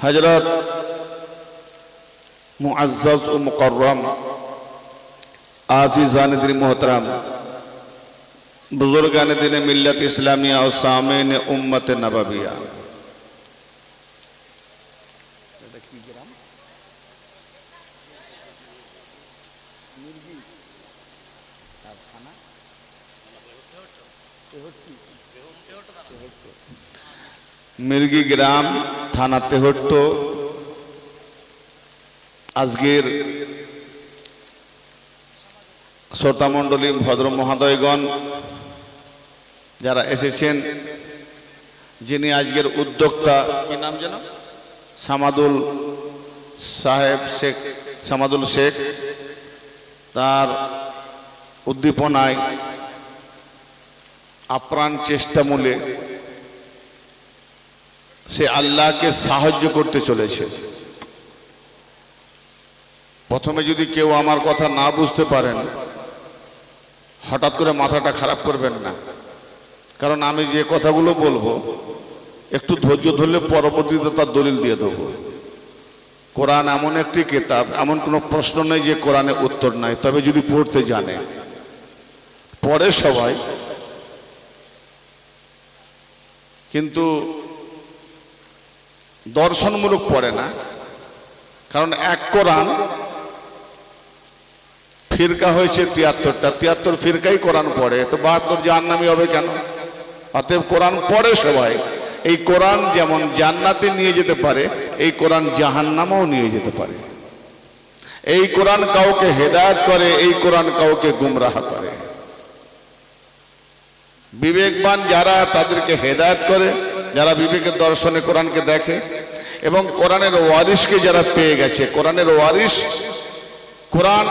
हजरत मुअज़्ज़ज़ व मुकर्रम आज़ीज़ान दिन मोहतरम बुजुर्गान दिन मिल्लत इस्लामिया और सामीन उम्मत नबविया, मिर्गी ग्राम थाना तेहट्टो आजकेर श्रोतामंडली भद्र महोदयगण যারা এসেছেন, যিনি আজকের উদ্যোক্তা, কি নাম যেন, সামাদুল সাহেব শেখ, সামাদুল শেখ, তার উদ্দীপনায় আপ্রাণ চেষ্টামূলে সে আল্লাহকে সাহায্য করতে চলেছে। প্রথমে যদি কেউ আমার কথা না বুঝতে পারেন, হঠাৎ করে মাথাটা খারাপ করবেন না, কারণ আমি যে কথাগুলো বলবো একটু ধৈর্য ধরলে পরবর্তীতে তার দলিল দিয়ে দেবো। কোরআন এমন একটি কিতাব, এমন কোনো প্রশ্ন নেই যে কোরআনে উত্তর নাই, তবে যদি পড়তে জানে। পড়ে সবাই, কিন্তু দর্শনমূলক পড়ে না। কারণ এক কোরআন ফিরকা হয়েছে 73টা, 73 ফিরকাই কোরআন পড়ে, তো 72 জাহান্নামী হবে কেন? অতএব কোরআন পড়ে সবাই। এই কোরআন যেমন জান্নাতে নিয়ে যেতে পারে, এই কোরআন জাহান্নামেও নিয়ে যেতে পারে। এই কোরআন কাউকে হেদায়েত করে, এই কোরআন কাউকে গুমরাহ করে। বিবেকবান যারা, তাদেরকে হেদায়েত করে, যারা বিবেকের দর্শনে কোরআনকে দেখে, এবং কোরআনের ওয়ারিসকে যারা পেয়ে গেছে। কোরআনের ওয়ারিস, কোরআন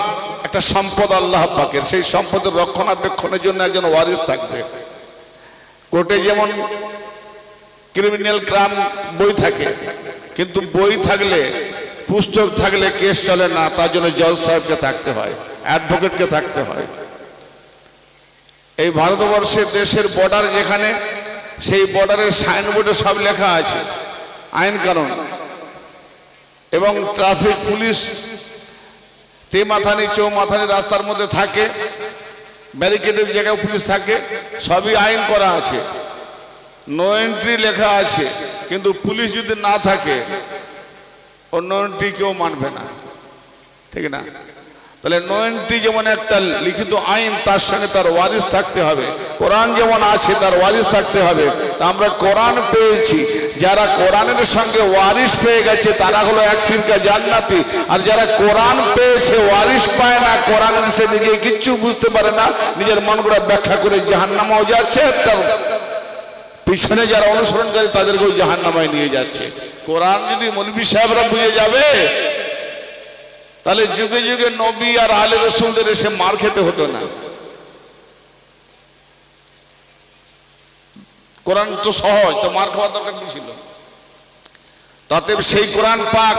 একটা সম্পদ আল্লাহ পাকের, সেই সম্পদের রক্ষণাবেক্ষণের জন্য একজন ওয়ারিস থাকবে। কোর্টে যেমন ক্রিমিনাল ক্রাইম বই থাকে, কিন্তু বই থাকলে, পুস্তক থাকলে কেস চলে না, তার জন্য জজ সাহেবকে থাকতে হয়, অ্যাডভোকেটকে থাকতে হয়। এই ভারতবর্ষের দেশের বর্ডার যেখানে, সেই বর্ডারের সাইনবোর্ডে সব লেখা আছে আইন কানুন, এবং ট্রাফিক পুলিশ তেমাথানি চৌমাথানি রাস্তার মধ্যে থাকে, ব্যারিকেডের জায়গায় পুলিশ থাকে, সবই আইন করা আছে, নো এন্ট্রি লেখা আছে। কিন্তু পুলিশ যদি না থাকে, ও নো এন্ট্রি কেউ মানবে না, ঠিক না? তাহলে নো এন্ট্রি যেমন একটা লিখিত আইন, তার সঙ্গে তার ওয়ারিস থাকতে হবে। কোরআন যেমন আছে, তার ওয়ারিস থাকতে হবে। তা আমরা কোরআন পেয়েছি, যারা কোরআনের সঙ্গে ওয়ারিস পেয়ে গেছে তারা হলো এক ফিরকা জান্নাতি। আর যারা কোরআন পেয়েছে ওয়ারিস পায় না, কোরআনের সে নিজে কিচ্ছু বুঝতে পারে না, নিজের মনগুলো ব্যাখ্যা করে জাহান্নামেও যাচ্ছে, তার পিছনে যারা অনুসরণকারী তাদেরকেও জাহান্নামায় নিয়ে যাচ্ছে। কোরআন যদি মৌলভী সাহেবরা বুঝে যাবে, তাহলে যুগে যুগে নবী আর আলে রাসূলদের এসে মার খেতে হতো না। কোরআন তো সহজ, তো মার খাওয়ার দরকার কি ছিল? তাতে সেই কোরআন পাক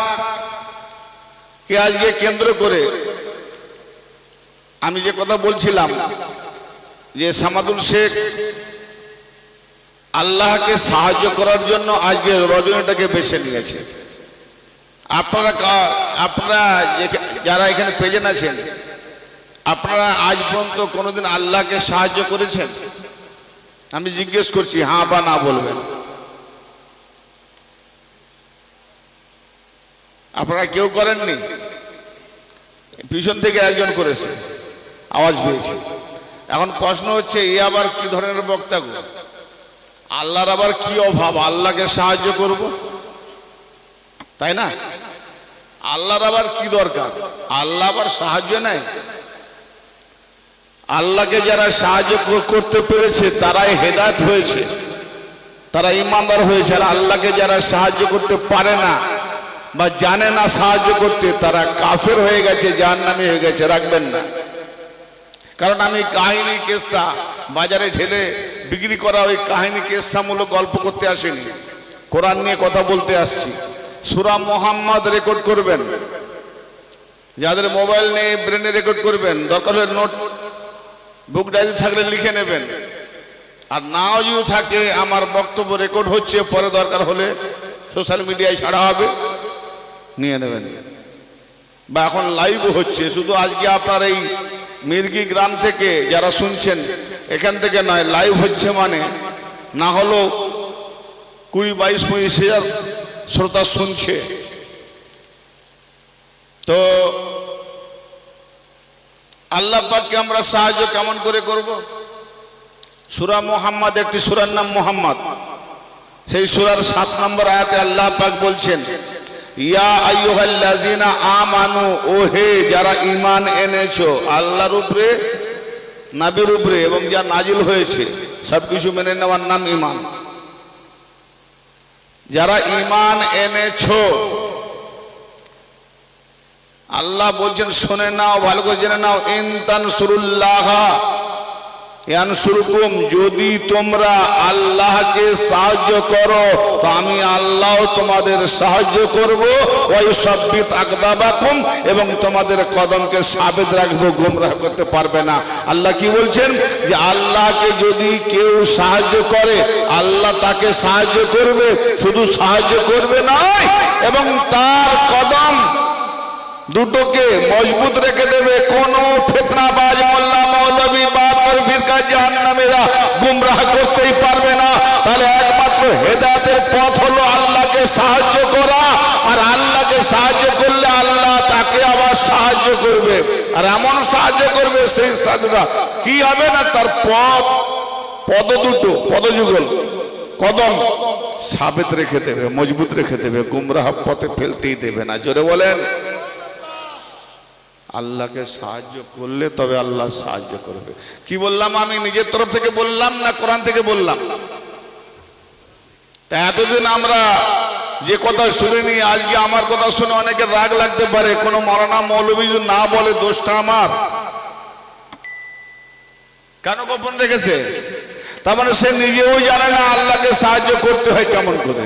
কে আজকে কেন্দ্র করে আমি যে কথা বলছিলাম, যে সামাদুল শেখ আল্লাহকে সাহায্য করার জন্য আজকে রজনীটাকে বেছে নিয়েছে। আপনারা যারা এখানে প্রেজেন্ট আছেন, আপনারা আজ পর্যন্ত কোনোদিন আল্লাহকে সাহায্য করেছেন? আমি জিজ্ঞেস করছি, হ্যাঁ বা না বলবেন। আপনারা কেউ করেননি? পিছন থেকে একজন করেছে, আওয়াজ পেয়েছে। এখন প্রশ্ন হচ্ছে, এ আবার কি ধরনের বক্তা গো? আল্লাহর আবার কি অভাব আল্লাহকে সাহায্য করব? তাই না? আল্লাহর আবার কি দরকার? আল্লাহ আবার সাহায্য নেয়? আল্লাহকে যারা সাহায্য করতে পেরেছে তারাই হেদায়েত হয়েছে, তারা ঈমানদার হয়েছে। আর আল্লাহকে যারা সাহায্য করতে পারে না বা জানে না সাহায্য করতে, তারা কাফের হয়ে গেছে, জাহান্নামী হয়ে গেছে। রাখবেন না। কারণ আমি কাহিনী কেসা বাজারে ঢেলে বিক্রি করা ওই কাহিনী কেসামূলক গল্প করতে আসেনি, কোরআন নিয়ে কথা বলতে আসছি। সূরা মুহাম্মদ রেকর্ড করবেন, যাদের মোবাইল নেই ব্রেনে রেকর্ড করবেন, দরকার হলে নোট বুক ডায়েরি থাকলে লিখে নেবেন। আর নাও যদি থাকে, আমার বক্তব্য রেকর্ড হচ্ছে, পরে দরকার হলে সোশ্যাল মিডিয়ায় ছাড়া হবে, নিয়ে নেবেন। বা এখন লাইভ হচ্ছে, শুধু আজকে আপনার এই মির্গি গ্রাম থেকে যারা শুনছেন এখান থেকে নয়, লাইভ হচ্ছে মানে না হলো 20-22-25 হাজার শ্রোতা শুনছে। তো আল্লাহ পাককে আমরা সাহায্য কেমন করে করব? সূরা মুহাম্মদ, একটি সূরার নাম মুহাম্মদ, সেই সূরার 7 নম্বর আয়াতে আল্লাহ পাক বলছেন, ইয়া আইয়ুহাল্লাযিনা আমানু, ও হে যারা ঈমান এনেছো আল্লাহর উপরে, নবীর উপরে এবং যা নাজিল হয়েছে সবকিছু মেনে নেওয়ার নাম ঈমান। যারা ঈমান এনেছো, আল্লাহ বলছেন শুনে নাও, ভালো করে জেনে নাও, ইন তানসুরুল্লাহ ইয়ানসুরকুম, যদি তোমরা আল্লাহকে সাহায্য করো তো আমি আল্লাহ তোমাদের সাহায্য করব। ওয়ায়ুসাব্বিত আকদাবাকুম, এবং তোমাদের কদমকে সাবিত রাখবো, গোমরাহ করতে পারবে না। আল্লাহ কি বলছেন? যে আল্লাহকে যদি কেউ সাহায্য করে আল্লাহ তাকে সাহায্য করবে, শুধু সাহায্য করবে নয়, এবং তার কদম দুটোকে মজবুত রেখে দেবে। কোন ফিতনাবাজ মোল্লা মৌলবী বাবর ফিরকা জাহান্নামীরা গুমরাহ করতেই পারবে না। তাহলে একমাত্র হেদায়েতের পথ হলো আল্লাহকে সাহায্য করা, আর আল্লাহকে সাহায্য করলে আল্লাহ তাকে আবার সাহায্য করবে, আর এমন সাহায্য করবে সেই সাহায্যটা কি হবে না, তার পদ দুটো, পদযুগল, কদম সাবিত রেখে দেবে, মজবুত রেখে দেবে, গুমরাহ পথে ফেলতেই দেবে না। জোরে বলেন। আল্লাহকে সাহায্য করলে তবে আল্লাহ সাহায্য করবে। কি বললাম? আমি নিজের তরফ থেকে বললাম না কোরআন থেকে বললাম? তা এতদিন আমরা যে কথা শুনিনি, আজকে আমার কথা শুনে অনেকে রাগ লাগতে পারে, কোনো মৌলানা মৌলবী যদি না বলে দোষটা আমার। কেন গোপন রেখেছে? তার মানে সে নিজেও জানে না আল্লাহকে সাহায্য করতে হয় কেমন করে।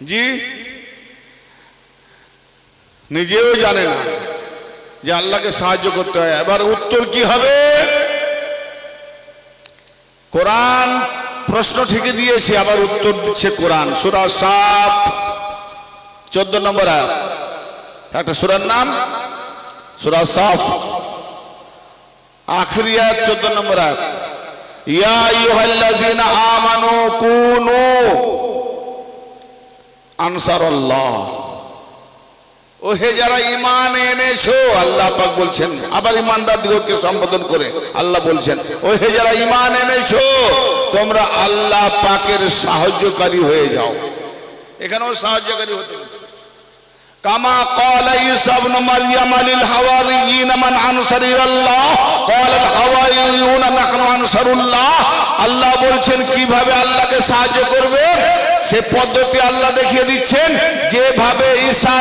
জি, নিজেও জানে না যে আল্লাহকে সাহায্য করতে হয়। এবার উত্তর কি হবে? কোরআন প্রশ্ন ঠিকই দিয়েছে, আবার উত্তর দিচ্ছে কোরআন। সূরা সাফ 14 নম্বর আয়াত, একটা সূরার নাম সূরা সাফ, আখরি আয়াত 14 নম্বর আয়াত, ইয়া আইয়ুহাল্লাযিনা আমানু কুনু আনসারাল্লাহ, ও হে যারা ঈমান এনেছো, আল্লাহ পাক বলছেন, আবার ঈমানদারদেরকে সম্বোধন করে আল্লাহ বলছেন, ও হে যারা ঈমান এনেছো তোমরা আল্লাহ পাকের সাহায্যকারী হয়ে যাও। এখানেও সাহায্যকারী হতে বলছে। কামা ক্বালা ঈসা ইবনে মারইয়াম লিল হাওয়ারিয়িন মান আনসারি ইলাল্লাহ ক্বালা আল হাওয়ারিয়ুনা নাহনু আনসারুল্লাহ। আল্লাহ বলছেন কিভাবে আল্লাহকে সাহায্য করবে, সে পদ্ধতি আল্লাহ দেখিয়ে দিচ্ছেন। যেভাবে ঈসা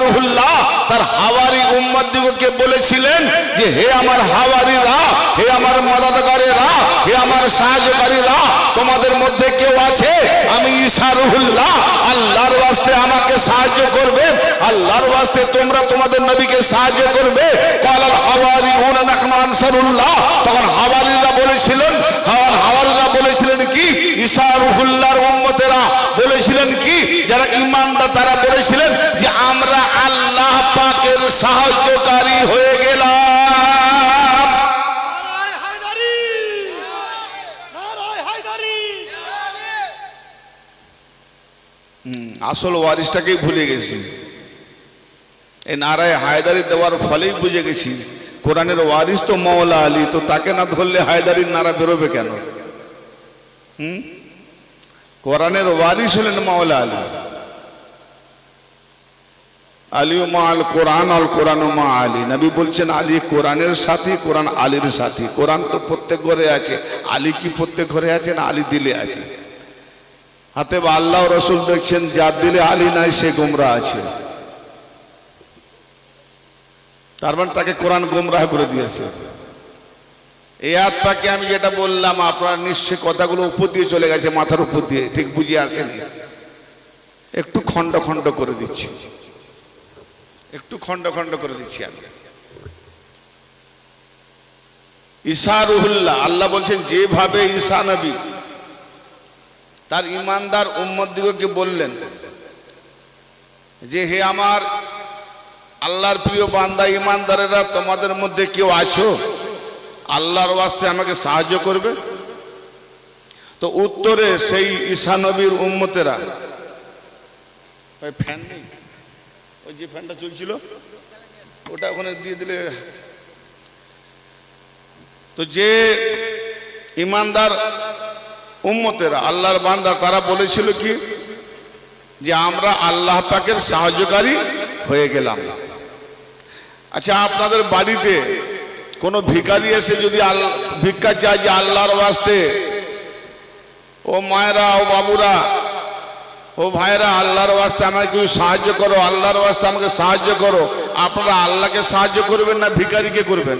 রুহুল্লাহ তার হাওয়ারি উম্মতদিগকে বলেছিলেন যে হে আমার হাওয়ারিরা, হে আমার মদদগারেরা, হে আমার সাহায্যকারীরা, তোমাদের মধ্যে কেউ আছে, আমি ঈসা রুহুল্লাহ, আল্লাহর ওয়াস্তে আমাকে সাহায্য করবে, আল্লাহর ওয়াস্তে তোমরা তোমাদের নবীকে সাহায্য করবে। ক্বালাল হাওয়ারিউনা নাহনু আনসারুল্লাহ, তখন হাওয়ারিরা বলেছিলেন কি, ঈসা রুহুল্লাহর উম্মতেরা বলেছিলেন কি, যারা ঈমানদার তারা বলেছিলেন যে আমরা আল্লাহ পাকের সাহায্যকারী হয়ে গেলাম। আসল ওয়ারিসটাকেই ভুলে গেছি। এই নারায় হায়দারি দেওয়ার ফলেই বুঝে গেছি কোরআনের ওয়ারিস তো মাওলা আলী, তো তাকে না ধরলে হায়দারির নারা বেরোবে কেন? কোরআনের ওয়ারিস হলেন মাওলা আলী। আলিউ মা আল কোরআন আল কোরআন মা আলী। নবী বলছেন আলী কোরআনের সাথী, কোরআন আলীর সাথী। কোরআন তো প্রত্যেক ঘরে আছে, আলী কি প্রত্যেক ঘরে আছে না আলী দিলে আছে? হাতে বা আল্লাহ রসুল দেখছেন যার দিলে আলী নাই সে গোমরাহ আছে, তার মানে তাকে কোরআন গোমরাহ করে দিয়েছে। এই আয়াত পাকে আমি যেটা বললাম আপনার নিশ্চয়ই কথাগুলো উপর দিয়ে চলে গেছে, মাথার উপর দিয়ে ঠিক বুঝে আসেনি। একটু খণ্ড খণ্ড করে দিচ্ছি, আমি। ঈসা রুহুল্লাহ, আল্লাহ বলছেন যেভাবে ঈসা নবী তার ইমানদার উম্মতদিগকে বললেন যে হে আমার আল্লাহর প্রিয় বান্দা ইমানদারেরা, তোমাদের মধ্যে কেউ আছো আল্লাহর ওয়াস্তে আমাকে সাহায্য করবে? তো উত্তরে সেই ঈসা নবীর উম্মতেরা, ফ্যান নেই, ওই যে ফ্যানটা চলছিল ওটা ওখানে দিয়ে দিলে। তো যে ইমানদার উম্মতেরা আল্লাহর বান্দা, তারা বলেছিল কি যে আমরা আল্লাহ পাকের সাহায্যকারী হয়ে গেলাম। আচ্ছা, আপনাদের বাড়িতে কোনো ভিখারি এসে যদি ভিক্ষা চায় যে আল্লাহর ওয়াস্তে ও মায়েরা ও বাবুরা ও ভাইরা আল্লাহর ওয়াস্তে আমাকে কিছু সাহায্য করো, আল্লাহর ওয়াস্তে আমাকে সাহায্য করো, আপনারা আল্লাহকে সাহায্য করবেন না ভিখারিকে করবেন?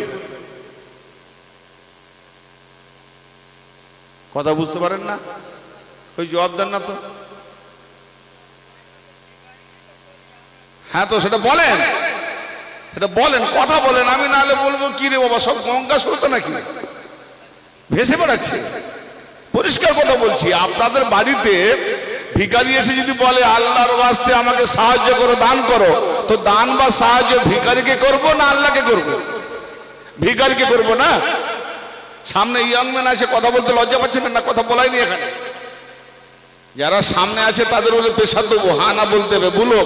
কথা বুঝতে পারেন না? ওই জবাব দেন না তো। হ্যাঁ, তো সেটা বলেন, সেটা বলেন, কথা বলেন। আমি নাহলে বলবো কি রে বাবা, সব গঙ্গা স্রোত নাকি ভেসে বেড়াচ্ছে। পরিষ্কার কথা বলছি, আপনাদের বাড়িতে ভিখারি এসে যদি বলে আল্লাহর ওয়াস্তে আমাকে সাহায্য করো, দান করো, তো দান বা সাহায্য ভিখারিকে করব না আল্লাহকে করব? ভিখারিকে করব না। সামনে ইয়াংম্যান আছে, কথা বলতে লজ্জা পাচ্ছেন না? কথা বলাইনি এখানে। যারা সামনে আছে তাদের বলে পেশা দেবো, হ্যাঁ না বলতে হবে। বলো,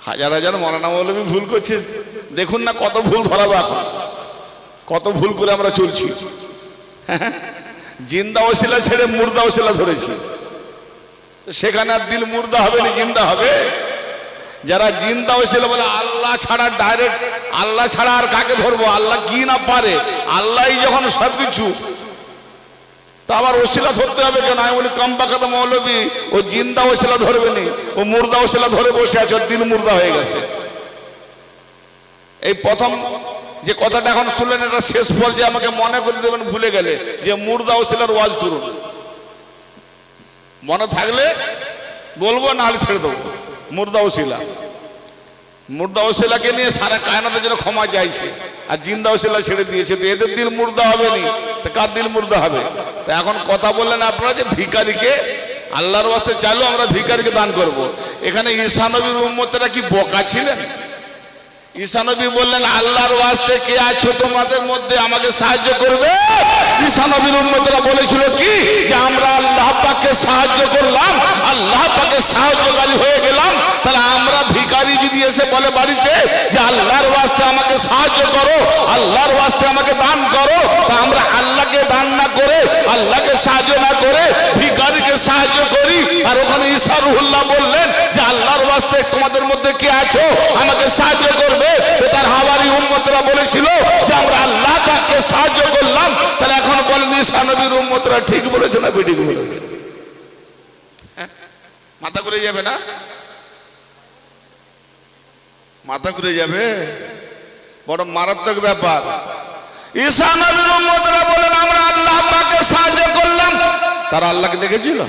হাজার হাজার মৌলানা মৌলবী ভুল করছে, দেখুন না কত ভুল ধরাবো এখন, কত ভুল করে আমরা চলছি। জিন্দা ওসিলা ছেড়ে মুর্দা ওসিলা ধরেছি, সেখানে আর দিল মুর্দা হবে না, জিন্দা হবে। যারা জিন্দা ওসিলা বলে আল্লাহ ছাড়া ডাইরেক্ট, আল্লাহ ছাড়া আর কাকে ধরবো, আল্লাহ কি না পারে, আল্লাহই যখন সবকিছু, তা আবার ওসিলা ধরতে হবে কেন? আমি বলি কমবাকাতা মৌলবী ও জিন্দা ওসিলা ধরবে নি, ও মুর্দা ওসিলা ধরে বসে আছে, দিল মুর্দা হয়ে গেছে। এই প্রথম যে কথাটা এখন শুনলেন, এটা শেষ পর্যায়ে আমাকে মনে করে দেবেন, ভুলে গেলে যে মুর্দা ওসিলার ওয়াজ করুন। মনে থাকলে বলবো, না হলে ছেড়ে দেবো। মুর্দা ওসিলা, মুর্দা ওসিলাকে নিয়ে সারা কায়নাতের জন্য ক্ষমা চাইছে, আর জিন্দা ওসিলা ছেড়ে দিয়েছে। তো এদের দিল মুর্দা হবে নি, তো কার দিল মুর্দা হবে? তো এখন কথা বললেন আপনারা যে ভিখারিকে আল্লাহর ওয়াস্তে চাইলেও আমরা ভিখারিকে দান করব। এখানে ঈসা নবীর উম্মতেরা কি বোকা ছিলেন? ঈসা নবী বললেন আল্লাহর ওয়াস্তে কে আছো তোমাদের মধ্যে আমাকে সাহায্য করবে? ঈসা নবীর উম্মতেরা বলেছিল কি যে আমরা আল্লাহ পাককে সাহায্য করলাম, আল্লাহ পাকের সাহায্যকারী হয়ে গেলাম। তাহলে আমরা ভিখারি যদি এসে বলে বাড়িতে যে আল্লাহর ওয়াস্তে আমাকে সাহায্য করো, আল্লাহর ওয়াস্তে আমাকে দান করো, তা আমরা আল্লাহকে দান না করে, আল্লাহকে সাহায্য না করে ভিখারিকে সাহায্য করি। আর ওখানে ঈসা রুহুল্লাহ বললেন যে আল্লাহর ওয়াস্তে তোমাদের মধ্যে কে আছো আমাকে সাহায্য করবে। তো তার হাওয়ারি উম্মতরা বলেছিল যে আমরা আল্লাহ পাককে সাহায্য করলাম। তাহলে এখন বলেন ঈসা নবীর উম্মতরা ঠিক বলেছে না বেঠিক বলেছে? মাথা ঘুরে যাবে না? মাথা ঘুরে যাবে, বড় মারাত্মক ব্যাপার। ঈসা নবীর উম্মতরা বলেন আমরা আল্লাহ পাককে সাহায্য করলাম। তারা আল্লাহকে দেখেছিল?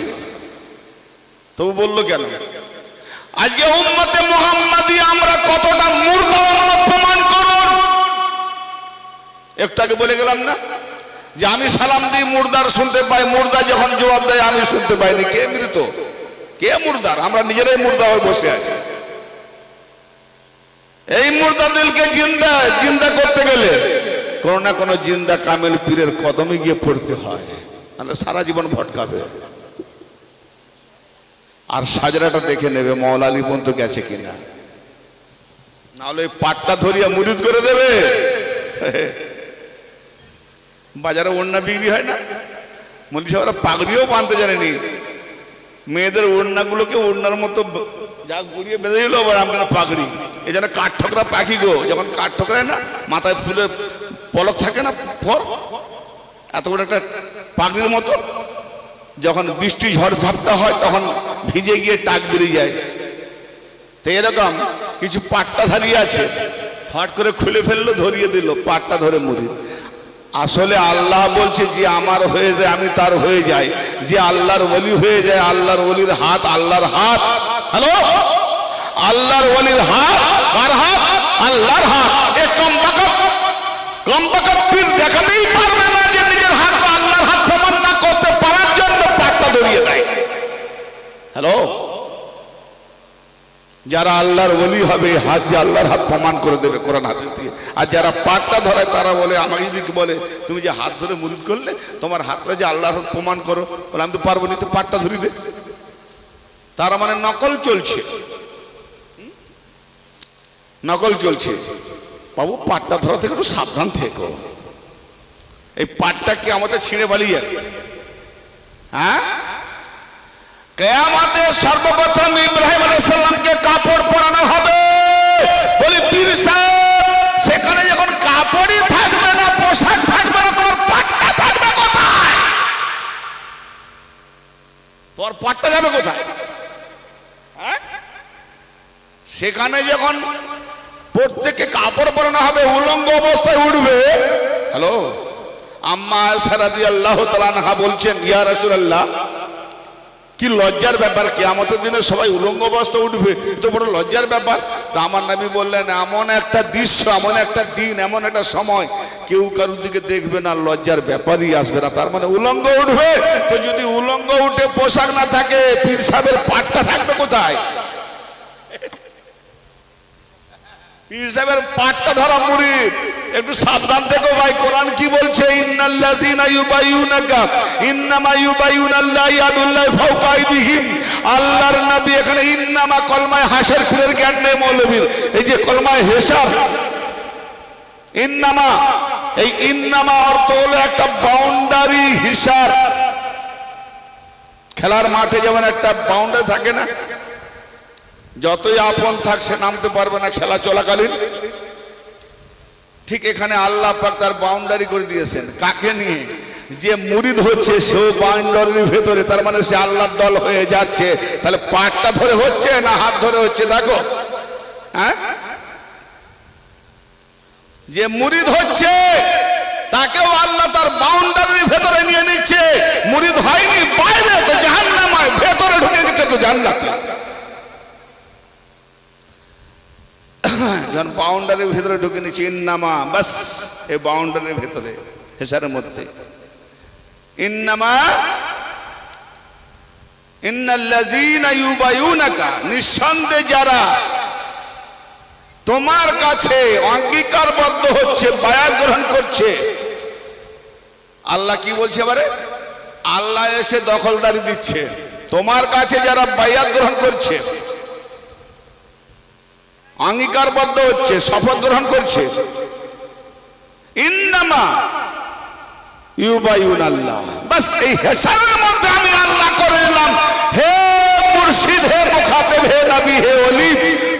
তবু বললো কেন? আজকে উম্মতে মুহাম্মাদি আমরা কতটা মুর্দা প্রমাণ করুন। একটু আগে বলে গেলাম না যে আমি সালাম দিই মুর্দার শুনতে পাই, মুর্দা যখন জবাব দেয় আমি শুনতে পাইনি। কে মৃত, কে মুর্দার? আমরা নিজেরাই মুর্দা হয়ে বসে আছি। এই মুর্দা দিলকে জিন্দা জিন্দা করতে গেলে কোনো না কোনো জিন্দা কামেল পীরের কদমে গিয়ে পড়তে হয়, তাহলে সারা জীবন ভটকাবে। আর সাজরাটা দেখে নেবে মওলা আলী পর্যন্ত গেছে কিনা, নাহলে পাটটা ধরিয়া মুরিদ করে দেবে। বাজারে ওড়না বিক্রি হয় না, মলি সাহেবরা পাগড়িও বাঁধতে জানেনি, মেয়েদের ওড়নাগুলোকে ওড়নার মতো যা গড়িয়ে বেঁধে দিল, আবার আমরা পাগড়ি। এই যেন কাঠ ঠোকরা পাখি গো, যখন কাঠ ঠোকরায় না মাথায় ফুলের পলক থাকে না, ফর এত বড় একটা পাগড়ির মতো, যখন বৃষ্টি ঝড় ঝাপটা হয় তখন ভিজে গিয়ে টাক বেরিয়ে যায়। তো এরকম কিছু পাট্টা ধারিয়ে আছে, হট করে খুলে ফেললো, ধরিয়ে দিল, পাট্টা ধরে মুরিদ। আসলে আল্লাহ বলছে যে আমার হয়ে যায় আমি তার হয়ে যাই, যে আল্লাহর ওলি হয়ে যায় আল্লাহর ওলির হাত, আল্লাহর হাত। হ্যালো, আল্লাহর ওলির হাত, কার হাত? আল্লাহর হাত। এ কমবাকত পীর দেখাতেই পারবে না যে নিজের হাত আল্লাহর হাত প্রমাণ না করতে পারার জন্য ধরিয়ে দেয়। হ্যালো, যারা আল্লাহর ওলি হবে হাত যে আল্লাহর হাত প্রমাণ করে দেবে কোরআন হাদিস দিয়ে। আর যারা পাটটা ধরায় তারা বলে, আমাকে যদি বলে তুমি যে হাত ধরে মুরিদ করলে তোমার হাতটা যে আল্লাহর হাত প্রমাণ করো, বলে আমি তো পারবো না, তো পাটটা ধরি দে। তারা মানে নকল চলছে, নকল চলছে। বাবু পাটটা ধরা থেকে একটু সাবধান থেকো। এই পাটটা কি আমাদের ছিঁড়ে পালিয়ে যাবে? হ্যাঁ, কিয়ামতে সর্বপ্রথম ইব্রাহিম আলাইহিস সালামকে কাপড় পরানো হবে। বলি পীর সাহেব, সেখানে যখন কাপড়ই থাকবে না, পোশাক থাকবে না, তোমার পাটটা থাকবে কোথায়? তোর পাটটা যাবে কোথায়? হ্যাঁ, সেখানে যখন প্রত্যেককে কাপড় পরানো হবে, উলঙ্গ অবস্থায় উঠবে। হ্যালো, আম্মা আয়েশা রাদিয়াল্লাহু তাআলা আনহা বলছেন, ইয়া রাসূলুল্লাহ, কি লজ্জার ব্যাপার, কিয়ামতের দিনে সবাই উলঙ্গ অবস্থা উঠবে, তো বড় লজ্জার ব্যাপার। তা আমার নবী বললেন, এমন একটা দৃশ্য, এমন একটা দিন, এমন একটা সময় কেউ কারোর দিকে দেখবে না, লজ্জার ব্যাপারই আসবে না। তার মানে উলঙ্গ উঠবে। তো যদি উলঙ্গ উঠে পোশাক না থাকে, পীর সাহেবের পাটটা থাকবে কোথায়? পীর সাহেবের পাটটা ধরা মুরিদ। একটু সাবধান থেকো ভাই। কোরআন কি বলছে? ইন্নাল্লাযীনা ইউবাইয়ুনাকা ইন্নামা ইউবাইয়ুনাল্লাহু ইয়াদুল্লাহি ফাওকা আইদিহিম। আল্লাহর নবী এখানে ইন্নামা কলমায় হাসের খুলের জ্ঞান নেই মৌলবীর। এই যে কলমায় হিসাব, ইন্নামা, এই ইন্নামা অর্থ হলো একটা বাউন্ডারি হিসাব। খেলার মাঠে যেমন একটা বাউন্ডারি থাকে না, যতই আপন থাক সে নামতে পারবে না খেলা চলাকালীন, ঠিক এখানে আল্লাহ পাক তার বাউন্ডারি করে দিয়েছেন। কাকে নিয়ে? যে মুরিদ হচ্ছে সেও বাউন্ডারির ভেতরে, তার মানে সে আল্লাহর দল হয়ে যাচ্ছে। তাহলে পাটটা ধরে হচ্ছে না হাত ধরে হচ্ছে? দেখো, হ্যাঁ, যে মুরিদ হচ্ছে তাকেও আল্লাহ তার বাউন্ডারির ভেতরে নিয়ে নিচ্ছে। মুরিদ হয়নি বাইরে, তো জাহান্নামে, ভেতরে ঢুকে গেছে তো জান্নাতে। যখন বাউন্ডারির ভেতরে ঢুকে নিচ্ছে, ইন্নামা, বাস এই বাউন্ডারির ভেতরে হেসারের মধ্যে, ইন্নামা ইন্নাল্লাযীনা ইউবাইয়ুনাকা, নিঃসন্দেহে যারা তোমার কাছে অঙ্গীকারবদ্ধ হচ্ছে, বায়াত গ্রহণ করছে। আল্লাহ কি বলছে এবারে? আল্লাহ এসে দখলদারি দিচ্ছে। তোমার কাছে যারা বায়াত গ্রহণ করছে, অঙ্গীকারবদ্ধ হচ্ছে, শপথ গ্রহণ করছে, ইন্নামা ইউবাইয়ুনাল্লাহ, বাস এই হেসারের মধ্যে আমি আল্লাহ করে নিলাম। হে মুর্শিদ, হে মুখাতেব, হে নবী, হে ওলি,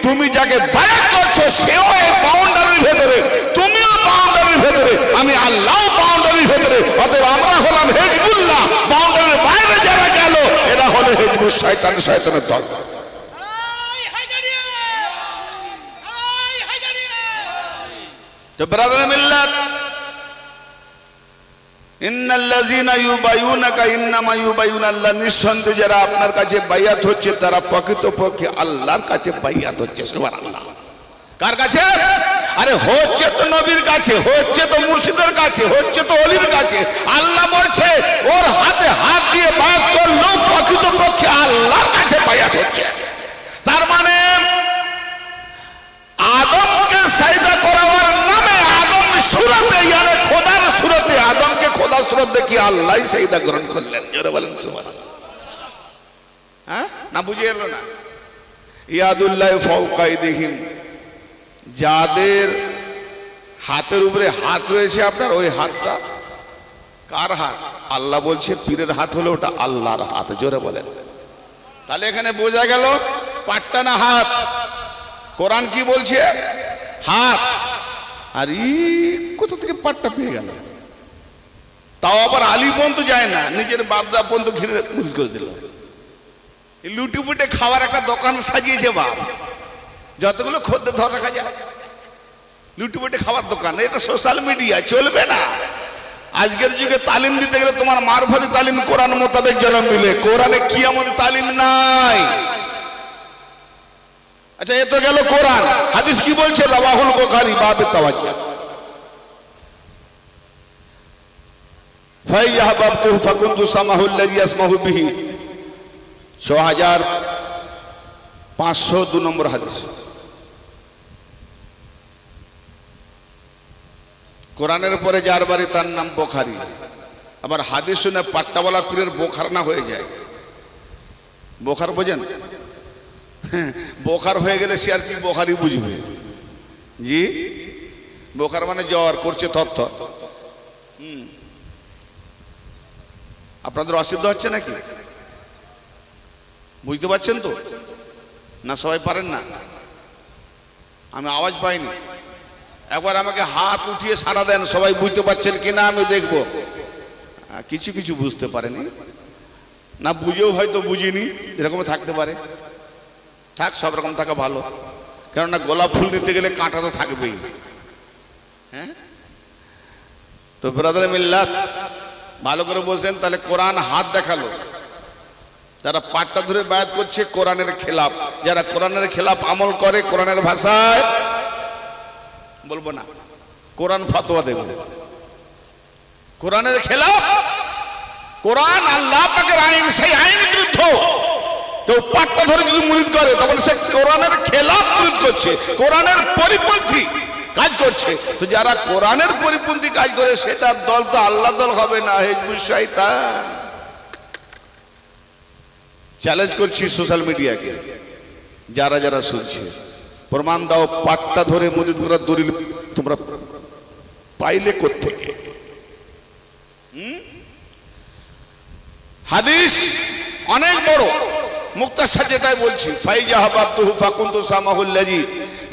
তুমি যাকে বায়াত করছো সেও এই বাউন্ডারির ভেতরে, তুমিও বাউন্ডারির ভেতরে, আমি আল্লাহ বাউন্ডারির ভেতরে। অতএব আমরা হলাম হিজবুল্লাহ। বাউন্ডারির বাইরে যারা গেল এরা হলো হিজবুল শয়তান, শয়তানের দল। তো ব্রাদার মিল্লাত, ইন্নাল্লাযীনা ইউবাইয়ুনাকা ইন্নামা ইউবাইয়ুনাল্লাহ, নিঃসন্দেহে যারা আপনার কাছে বাইয়াত হচ্ছে তারা প্রকৃতপক্ষে আল্লাহর কাছে বাইয়াত হচ্ছে। সুবহানাল্লাহ। কার কাছে? আরে হচ্ছে তো নবীর কাছে, হচ্ছে তো মুর্শিদের কাছে, হচ্ছে তো ওলির কাছে। আল্লাহ বলছে ওর হাতে হাত দিয়ে বাইয়াত করলো, প্রকৃতপক্ষে আল্লাহর কাছে বাইয়াত হচ্ছে। তার মানে আদমকে সাজদা করার নামে, আদম সুরতে, ইয়ানে খোদার সুরতে, আদমকে খোদার সুরত দেখি আল্লাহ সাজদা গ্রহণ করলেন। জোরে বলেন সুবহানাল্লাহ। হ্যাঁ, না বুঝে এলো না? ইয়াদুল্লাহি ফাওকা আইদিহিম, যাদের হাতের উপরে হাত রয়েছে আপনার, ওই হাতটা কার হাত? আল্লাহ বলছে পীরের হাত হলো ওটা আল্লাহর হাত। জোরে বলেন। তাহলে এখানে বোঝা গেল পাট্টা না হাত। কোরআন কি বলছে? হাত। আর কোথা থেকে পাট্টা পেয়ে গেল? তাও আবার আলী পর্যন্ত যায় না, নিজের বাপদা পর্যন্ত ঘিরে মুজ করে দিল। লুটি পুটে খাওয়ার একটা দোকান সাজিয়েছে বাপ, যতগুলো খদ্দের ধর রাখা যায়, লুটি পুটে খাওয়ার দোকান। এটা সোশ্যাল মিডিয়া, চলবে না। আজকের যুগে তালিম দিতে গেলে তোমার মারফতি তালিম কোরআন মোতাবেক যেন মিলে। কোরআনে কি এমন তালিম নাই? আচ্ছা, এ তো গেল কোরআন। হাদিস কি বলছে? রাওয়াহুল বুখারী, বাবে তাওয়াজ্জুহ। ফাইজা হাবাবতুহু ফাকুনতু সামাহুল্লাযী ইয়াসমাহু বিহি 6502 নম্বর হাদিস। কোরআনের পরে যার বাড়ি তার নাম বুখারী। আবার হাদিস শুনে পাট্টাওয়ালা পীরের বোখার না হয়ে যায়। বোখার বোঝেন? বোখার হয়ে গেলে সে আর কি বুখারী বুঝবে? জি, বোখার মানে জ্বর করছে থরথর। আপনাদের অসুবিধা হচ্ছে নাকি? বুঝতে পারছেন তো? না সবাই পারেন না? আমি আওয়াজ পাইনি। একবার আমাকে হাত উঠিয়ে সাড়া দেন, সবাই বুঝতে পারছেন কিনা আমি দেখব। কিছু কিছু বুঝতে পারেনি, না বুঝেও হয়তো বুঝিনি, এরকম থাকতে পারে। থাক, সব রকম থাকা ভালো, কেননা গোলাপ ফুল নিতে গেলে কাঁটা তো থাকবেই। হ্যাঁ, তো ব্রাদার মিল্লাত ভালো করে বলছেন। তাহলে কোরআন হাত দেখালো, যারা পাটটা ধরে বায়াত করছে কোরআনের খেলাফ, যারা কোরআনের খেলাফ আমল করে কোরআনের ভাষায় বলবো না, কোরআন ফতোয়া দেবে। কোরআনের খেলাফ, কোরআন আল্লাহ পাকের আইন, সেই আইনের বিরুদ্ধ কেউ পাটটা ধরে যদি মুরিদ করে তখন সে কোরআনের খেলাফ মুরিদ করছে, কোরআনের পরিপন্থী কাজ করছে। তো যারা কোরআনের পরিপন্থী কাজ করে সেটার দল তো আল্লাহ দল হবে না, হিজবুশ শয়তান। চ্যালেঞ্জ করছি সোশ্যাল মিডিয়াকে, যারা যারা শুনছে প্রমাণ দাও, পাটটা ধরে মুরিদ করার দলিল তোমরা পাইলে কোত্থেকে? হাদিস অনেক বড়, মুক্তাসার যেটাই বলছি, ফাইজা হাবাবতুহু ফাকুনতু সামাহুল্লাযী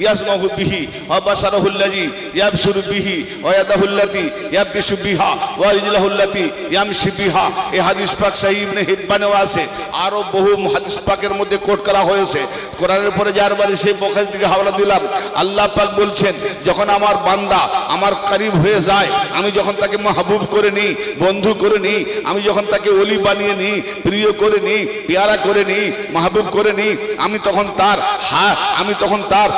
ইয়াসমাহু বিহি ওয়া বাসারুহুল্লাযী ইয়াবসুরু বিহি ওয়া ইয়াদাহুল্লাতী ইয়াবতিশু বিহা ওয়া রিজলুহুল্লাতী ইয়ামশি বিহা। এই হাদিস পাক সহিহ ইবনে হিব্বানেও আছে, আরো বহু হাদিস পাকের মধ্যে কোট করা হয়েছে। কোরআনের পরে যার বাড়ি সেই বুখারী থেকে হাওলা দিলাম। আল্লাহ পাক বলছেন, যখন আমার বান্দা আমার করিব হয়ে যায়, আমি যখন তাকে মাহবুব করে নিই, বন্ধু করে নিই, আমি যখন তাকে ওলি বানিয়ে নিই, প্রিয় করে নিই, পেয়ারা করে নিই, মাহবুব করে নিই, আমি তখন তার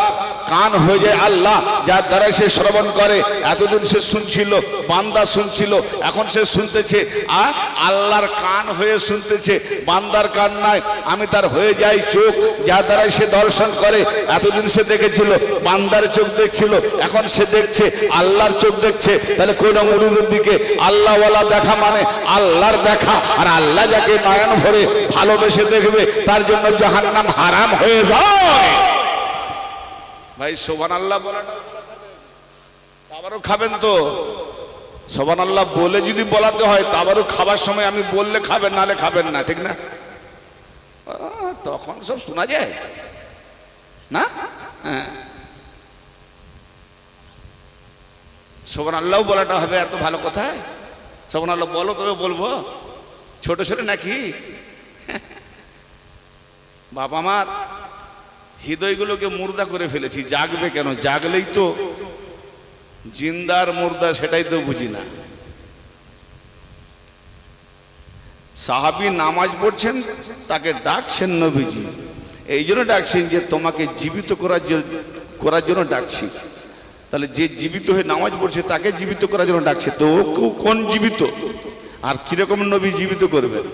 কান হয়ে যায় আল্লাহ, যার দ্বারা সে শ্রবণ করে। এতদিন সে শুনছিল, বান্দা শুনছিল, এখন সে শুনতেছে, আর আল্লাহর কান হয়ে শুনতেছে, বান্দার কান নাই। আমি তার হয়ে যাই চোখ, যার দ্বারা সে দর্শন করে। এতদিন সে দেখেছিল, বান্দার চোখ দেখছিল, এখন সে দেখছে, আল্লাহর চোখ দেখছে। তাহলে কোন মুরিদের দিকে আল্লাহওয়ালা দেখা মানে আল্লাহর দেখা, আর আল্লাহ যাকে নয়ন ভরে ভালোবেসে দেখবে তার জন্য জাহান্নাম হারাম হয়ে যায়। ভাই সুবহানাল্লাহ বলেন, আবারও খাবেন তো? সুবহানাল্লাহ বলে যদি বলাতে হয় তাবারও খাবার সময় আমি বললে খাবেন, নালে খাবেন না, ঠিক না? তখন সব শোনা যায় না। হ্যাঁ, সুবহানাল্লাহ বলাটা হবে এত ভালো কথা। সুবহানাল্লাহ বলো, তবে বলবো ছোট ছোট নাকি? বাবা আমার হৃদয়গুলোকে মুর্দা করে ফেলেছি, জাগবে কেন? জাগলেই তো জিন্দার মুর্দা, সেটাই তো বুঝি না। সাহাবী নামাজ পড়ছেন, তাকে ডাকছেন নবীজি, এই জন্য ডাকছেন যে তোমাকে জীবিত করার জন্য ডাকছি। তাহলে যে জীবিত হয়ে নামাজ পড়ছে তাকে জীবিত করার জন্য ডাকছে, তো কোন জীবিত আর কিরকম নবী জীবিত করবেন?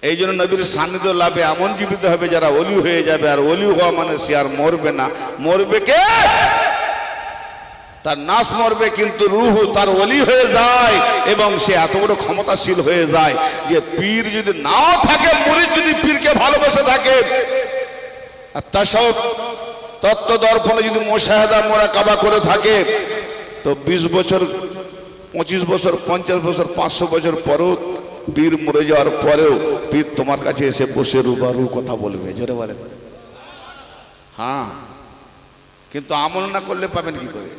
এই জন্য নবীর সান্নিধ্য লাভে এমন জীবিত হবে যারা ওলি হয়ে যাবে। আর ওলি হওয়া মানে সে আর মরবে না। মরবে কে? তার নাস মরবে, কিন্তু রূহ তার ওলি হয়ে যায়, এবং সে এত বড় ক্ষমতাশীল হয়ে যায় যে পীর যদি নাও থাকে, মুরিদ যদি পীরকে ভালোবেসে থাকে, আর তাসাউফ তত্ত্ব দর্পণে যদি মুশাহাদা মুরাকাবা করে থাকে, তো 20 বছর, 25 বছর, 50 বছর, 500 বছর পরেও, পীর মরে যাওয়ার পরেও পীর তোমার কাছে এসে বসে রুবারু কথা বলবে। জোরে বলে হ্যাঁ, কিন্তু আমল না করলে পাবেন কি করে?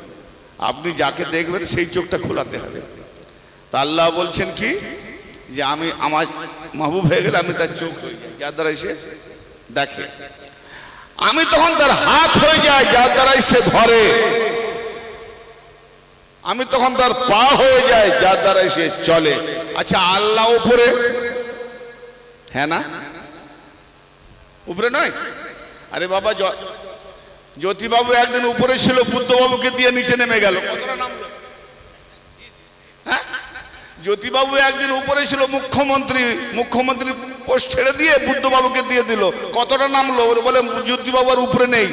আপনি যাকে দেখবেন সেই চোখটা খোলাতে হবে। তা আল্লাহ বলছেন কি, যে আমি আমার মাহবুব হয়ে গেলে আমি তার চোখ হয়ে যাই, যার দ্বারা সে দেখে। আমি তখন তার হাত হয়ে যায়, যার দ্বারাই সে ধরে। আমি তখন তার পা হয়ে যায়, যার দ্বারাই সে চলে। আচ্ছা, আল্লাহ উপরে? হ্যাঁ না, উপরে নয়? আরে বাবা, জ্যোতিবাবু একদিন উপরে ছিল, বুদ্ধবাবুকে দিয়ে নিচে নেমে গেল। কতটা নামলো? হ্যাঁ, জ্যোতিবাবু একদিন উপরে ছিল মুখ্যমন্ত্রী পোস্ট ছেড়ে দিয়ে বুদ্ধবাবুকে দিয়ে দিল। কতটা নামলো? বলে জ্যোতিবাবু আর উপরে নেই,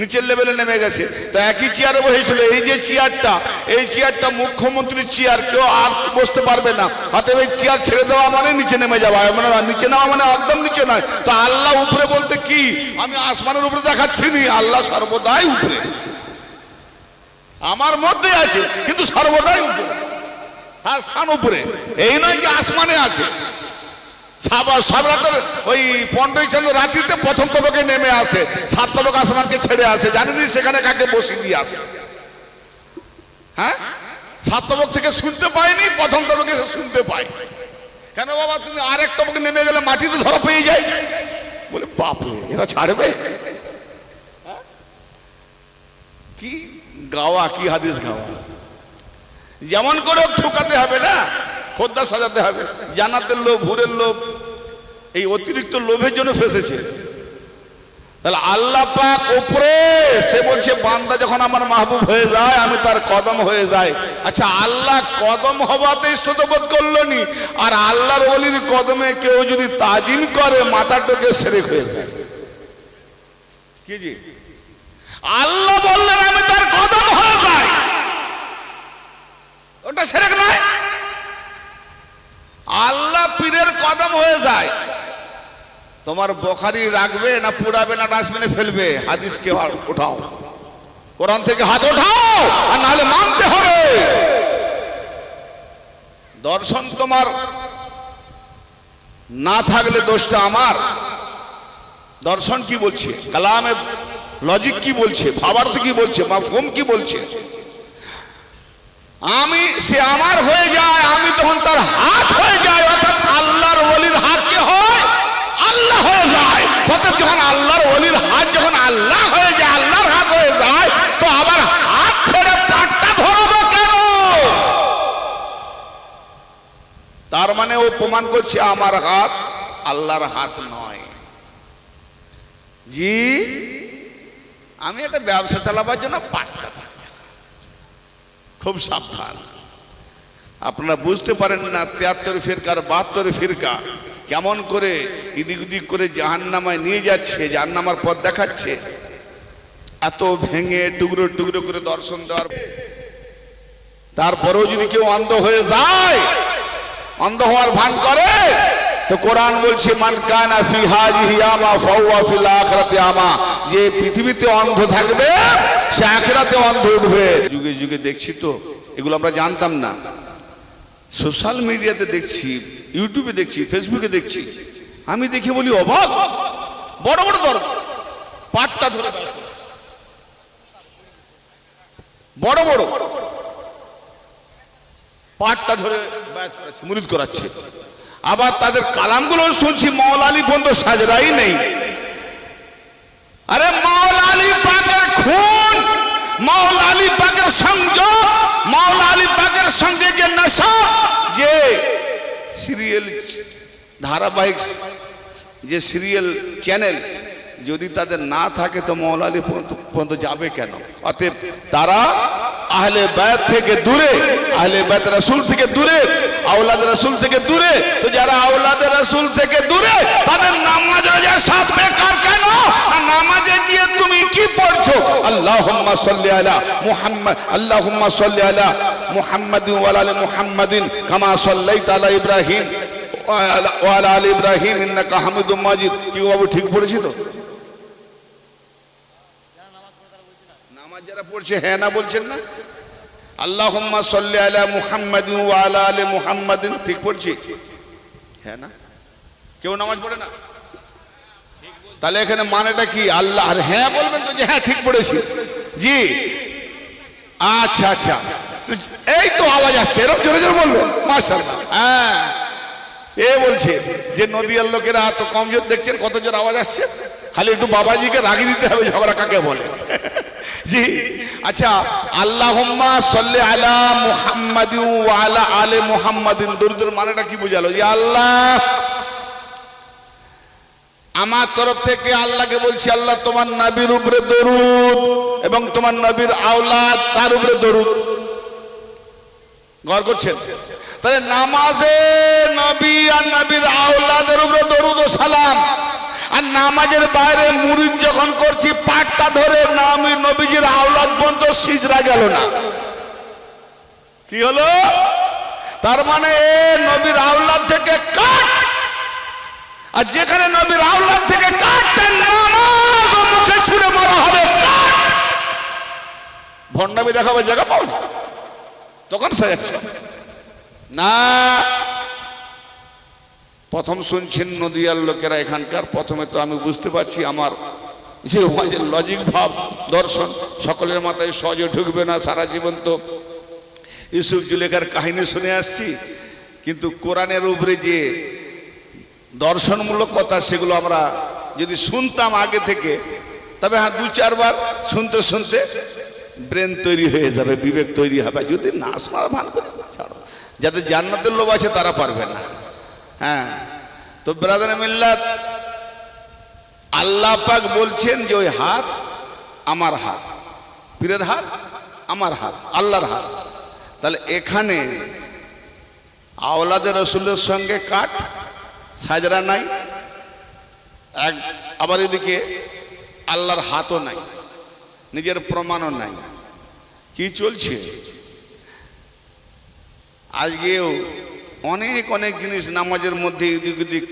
নিচের লেভেলে নেমে গেছে। তো একই চেয়ারে বসেছিল। এই যে চেয়ারটা, এই চেয়ারটা মুখ্যমন্ত্রীর চেয়ার, কেউ আর বসতে পারবে না। অতএব এই চেয়ার ছেড়ে দেওয়া মানে নিচে নেমে যাওয়া, মানে নিচে নেওয়া মানে একদম নিচে নয়। তো আল্লাহ উপরে বলতে কি? আমি আসমানের উপরে দেখাচ্ছি নি, আল্লাহ সর্বদাই উপরে, আমার মধ্যে আছে কিন্তু সর্বদাই উপরে, তার স্থান উপরে। এই নয় যে আসমানে আছে। সব রাতের ওই 15 রাত্রিতে প্রথম তবকে নেমে আসে, 7 তবক আসমানকে ছেড়ে আসে, জানেনি সেখানে কাকে বসিয়ে দিয়ে আসে। হ্যাঁ, 7 তবক থেকে শুনতে পায়নি, প্রথম তবকে শুনতে পায়। কেন বাবা, তুমি আরেক তবকে নেমে গেলে মাটিতে ধরা পেয়ে যায়। বলে বাপরে, এরা ছাড়বে? কি গাওয়া, কি হাদিস গাওয়া। যেমন করে ঠুকাতে হবে না, খোদ্দা সাজাতে হবে। জান্নাতের লোভ, হুরের লোভ, এই অতিরিক্ত লোভের জন্য ফেসেছে। তাহলে আল্লাহ পাক উপরে, সে বলছে বান্দা যখন আমার মাহবুব হয়ে যায় আমি তার কদম হয়ে যায়। আচ্ছা, আল্লাহ কদম হওয়াতে স্তোত্রবোধ করলো নি, আর আল্লাহর ওলির কদমে কেউ যদি তাজিম করে মাথাটাকে সেরেক হয়ে যায়। কি জি? আল্লাহ বললেন আমি তার কদম হয়ে যাই, ওটা সেরেক নয়। আল্লাহ পীরের কদম হয়ে যায়। তোমার বখারি রাখবে না পুড়াবে না ডাস্টবিনে ফেলবে? হাদিসকে উঠাও, কোরআন থেকে হাত ওঠাও, আর নাহলে মানতে হবে। দর্শন তোমার না থাকলে দোষটা আমার। দর্শন কি বলছে, কালামের লজিক কি বলছে, ভাবার্থ কি বলছে, মাফহুম কি বলছে। আমি, সে আমার হয়ে যায়, আমি তখন তার হাত হয়ে যায়। অর্থাৎ আল্লাহর ওলির হাত কি হয়? আল্লাহ হয়ে যায়। অর্থাৎ যখন আল্লাহর ওলির হাত যখন আল্লাহ হয়ে যায়, আল্লাহর হাত হয়ে যায়, তো আবার হাত ছেড়ে পাটটা ধরবো কেন? তার মানে ও প্রমাণ করছে আমার হাত আল্লাহর হাত নয়। জি, আমি একটা ব্যবসা চালাবার জন্য পাটটা ধরি, খুব সাবধান। আপনারা বুঝতে পারেন না 73 ফিরকার 72 ফিরকা কেমন করে ইদিক উদিক করে জাহান্নামায় নিয়ে যাচ্ছে, জাহান্নামার পথ দেখাচ্ছে। এত ভেঙে টুকরো টুকরো করে দর্শন দেওয়ার তারপরেও যদি কেউ অন্ধ হয়ে যায়, অন্ধ হওয়ার ভান করে, তো কোরআন বলছে মান কানা ফি হাযিহি আমা ফাহুয়া ফিল আখিরাতি আমা। যে পৃথিবীতে অন্ধ থাকবে সে আখিরাতে অন্ধ উঠবে। যুগে যুগে দেখছি তো, এগুলো আমরা জানতাম না। সোশ্যাল মিডিয়াতে দেখছি, ইউটিউবে দেখছি, ফেসবুকে দেখছি। আমি দেখে বলি অবাক, বড় বড় দর পাটটা ধরে বড় বড় পাটটা ধরে বায়াত করাচ্ছে, মুরিদ করাচ্ছে। আবার তাদের কালামগুলো শুনছি মাওলা আলী পর্যন্ত সাজরাই নেই। আরে মাওলা আলী পাকের খুন, মাওলা আলী পাকের সংযোগ, মাওলা আলী পাকের সঙ্গে যে নেশা, যে সিরিয়াল ধারাবাহিক, যে সিরিয়াল চ্যানেল যদি তাদের না থাকে তো মাওলা আলী পর্যন্ত যাবে কেন? অতএব তারা আহলে বায়াত থেকে দূরে, আহলে বায়াত রাসূল থেকে দূরে, আওলাদ রাসূল থেকে দূরে। তো যারা আওলাদ রাসূল থেকে দূরে, তাদের নামাজ রোজা সব বেকার কেন? আর নামাজে গিয়ে তুমি কি পড়ছো? আল্লাহুম্মা সাল্লি আলা মুহাম্মদ, আল্লাহুম্মা সাল্লি আলা মুহাম্মাদিন ওয়া আলা আলি মুহাম্মাদিন কামা সাল্লাইতা আলা ইব্রাহিম ওয়া আলা আলি ইব্রাহিম ইন্নাকা হামিদুম মাজিদ। কি বাবু ঠিক পড়েছি তো? নামাজ যারা পড়ছে হ্যাঁ না বলছেন না? আল্লাহুম্মা সাল্লি আলা মুহাম্মাদিন ওয়া আলা আলি মুহাম্মাদিন, ঠিক পড়ছি? হ্যাঁ না? কেউ নামাজ পড়ে না? তাহলে এখানে মানেটা কি? আল্লাহ, আর হ্যাঁ বলবেন তো যে হ্যাঁ ঠিক পড়েছি। জি, আচ্ছা আচ্ছা, এই তো আওয়াজ আসছে, এরকম জোরে জোরে বলবেন। মাশাআল্লাহ। হ্যাঁ, এ বলছে যে নদিয়ার লোকেরা এত কমজোর দেখছেন, কত জোর আওয়াজ আসছে। খালি একটু বাবাজিকে রাগিয়ে দিতে হবে, ঝগড়া কাকে বলে। জি, আচ্ছা, আল্লাহুম্মা সাল্লি আলা মুহাম্মাদিন ওয়া আলা আলি মুহাম্মাদিন, দরুদের মানেটা কি বোঝালো? যে আল্লাহ, আমার তরফ থেকে আল্লাহকে বলছি, আল্লাহ তোমার নবীর উপরে দরুদ এবং তোমার নবীর আওলাদ তার উপরে দরুদ। গৌর করছেন? তাহলে নামাজে নবী আর নবীর আওলাদের উপরে দরুদ ও সালাম, আর নামাজের বাইরে মুরিদ যখন করছি পাটটা ধরে নামি নবীজির আওলাদ পর্যন্ত সিজরা গেল না। কি হলো? তার মানে নবীর আওলাদ থেকে কাট, আর যেখানে নবীর আওলাদ থেকে কাটতেন নামাজ ও মুখে ছুঁড়ে মারা হবে, কাট। ভণ্ডামি দেখাবে জায়গা পাও না, তখন সাজাচ্ছে না। প্রথম শুনছেন নদিয়ার লোকেরা এখানকার, প্রথমে তো আমি বুঝতে পারছি আমার যে ওয়াজের লজিক ভাব দর্শন সকলের মাথায় সহজে ঢুকবে না। সারা জীবন তো ইউসুফ জুলেখার কাহিনী শুনে আসছি, কিন্তু কোরআনের উপরে যে দর্শনমূলক কথা সেগুলো আমরা যদি শুনতাম আগে থেকে, তবে হ্যাঁ দু চারবার শুনতে শুনতে ব্রেন তৈরি হয়ে যাবে, বিবেক তৈরি হবে। যদি না শোনার ভান করে ছাড়ো, যাদের জান্নাতের লোভ আছে তারা পারবে না। হ্যাঁ, তো ব্রাদার মিল্লাত, আল্লাহ পাক বলছেন যে ওই হাত আমার হাত, পীরের হাত আমার হাত, আল্লাহর হাত। তাহলে এখানে আওলাদের রসুলের সঙ্গে কাট, সাজরা নাই, আবার এদিকে আল্লাহর হাতও নাই, নিজের প্রমাণও নাই। কি চলছে আজকেও? অনেক অনেক জিনিস নামাজের মধ্যে এদিক ওদিক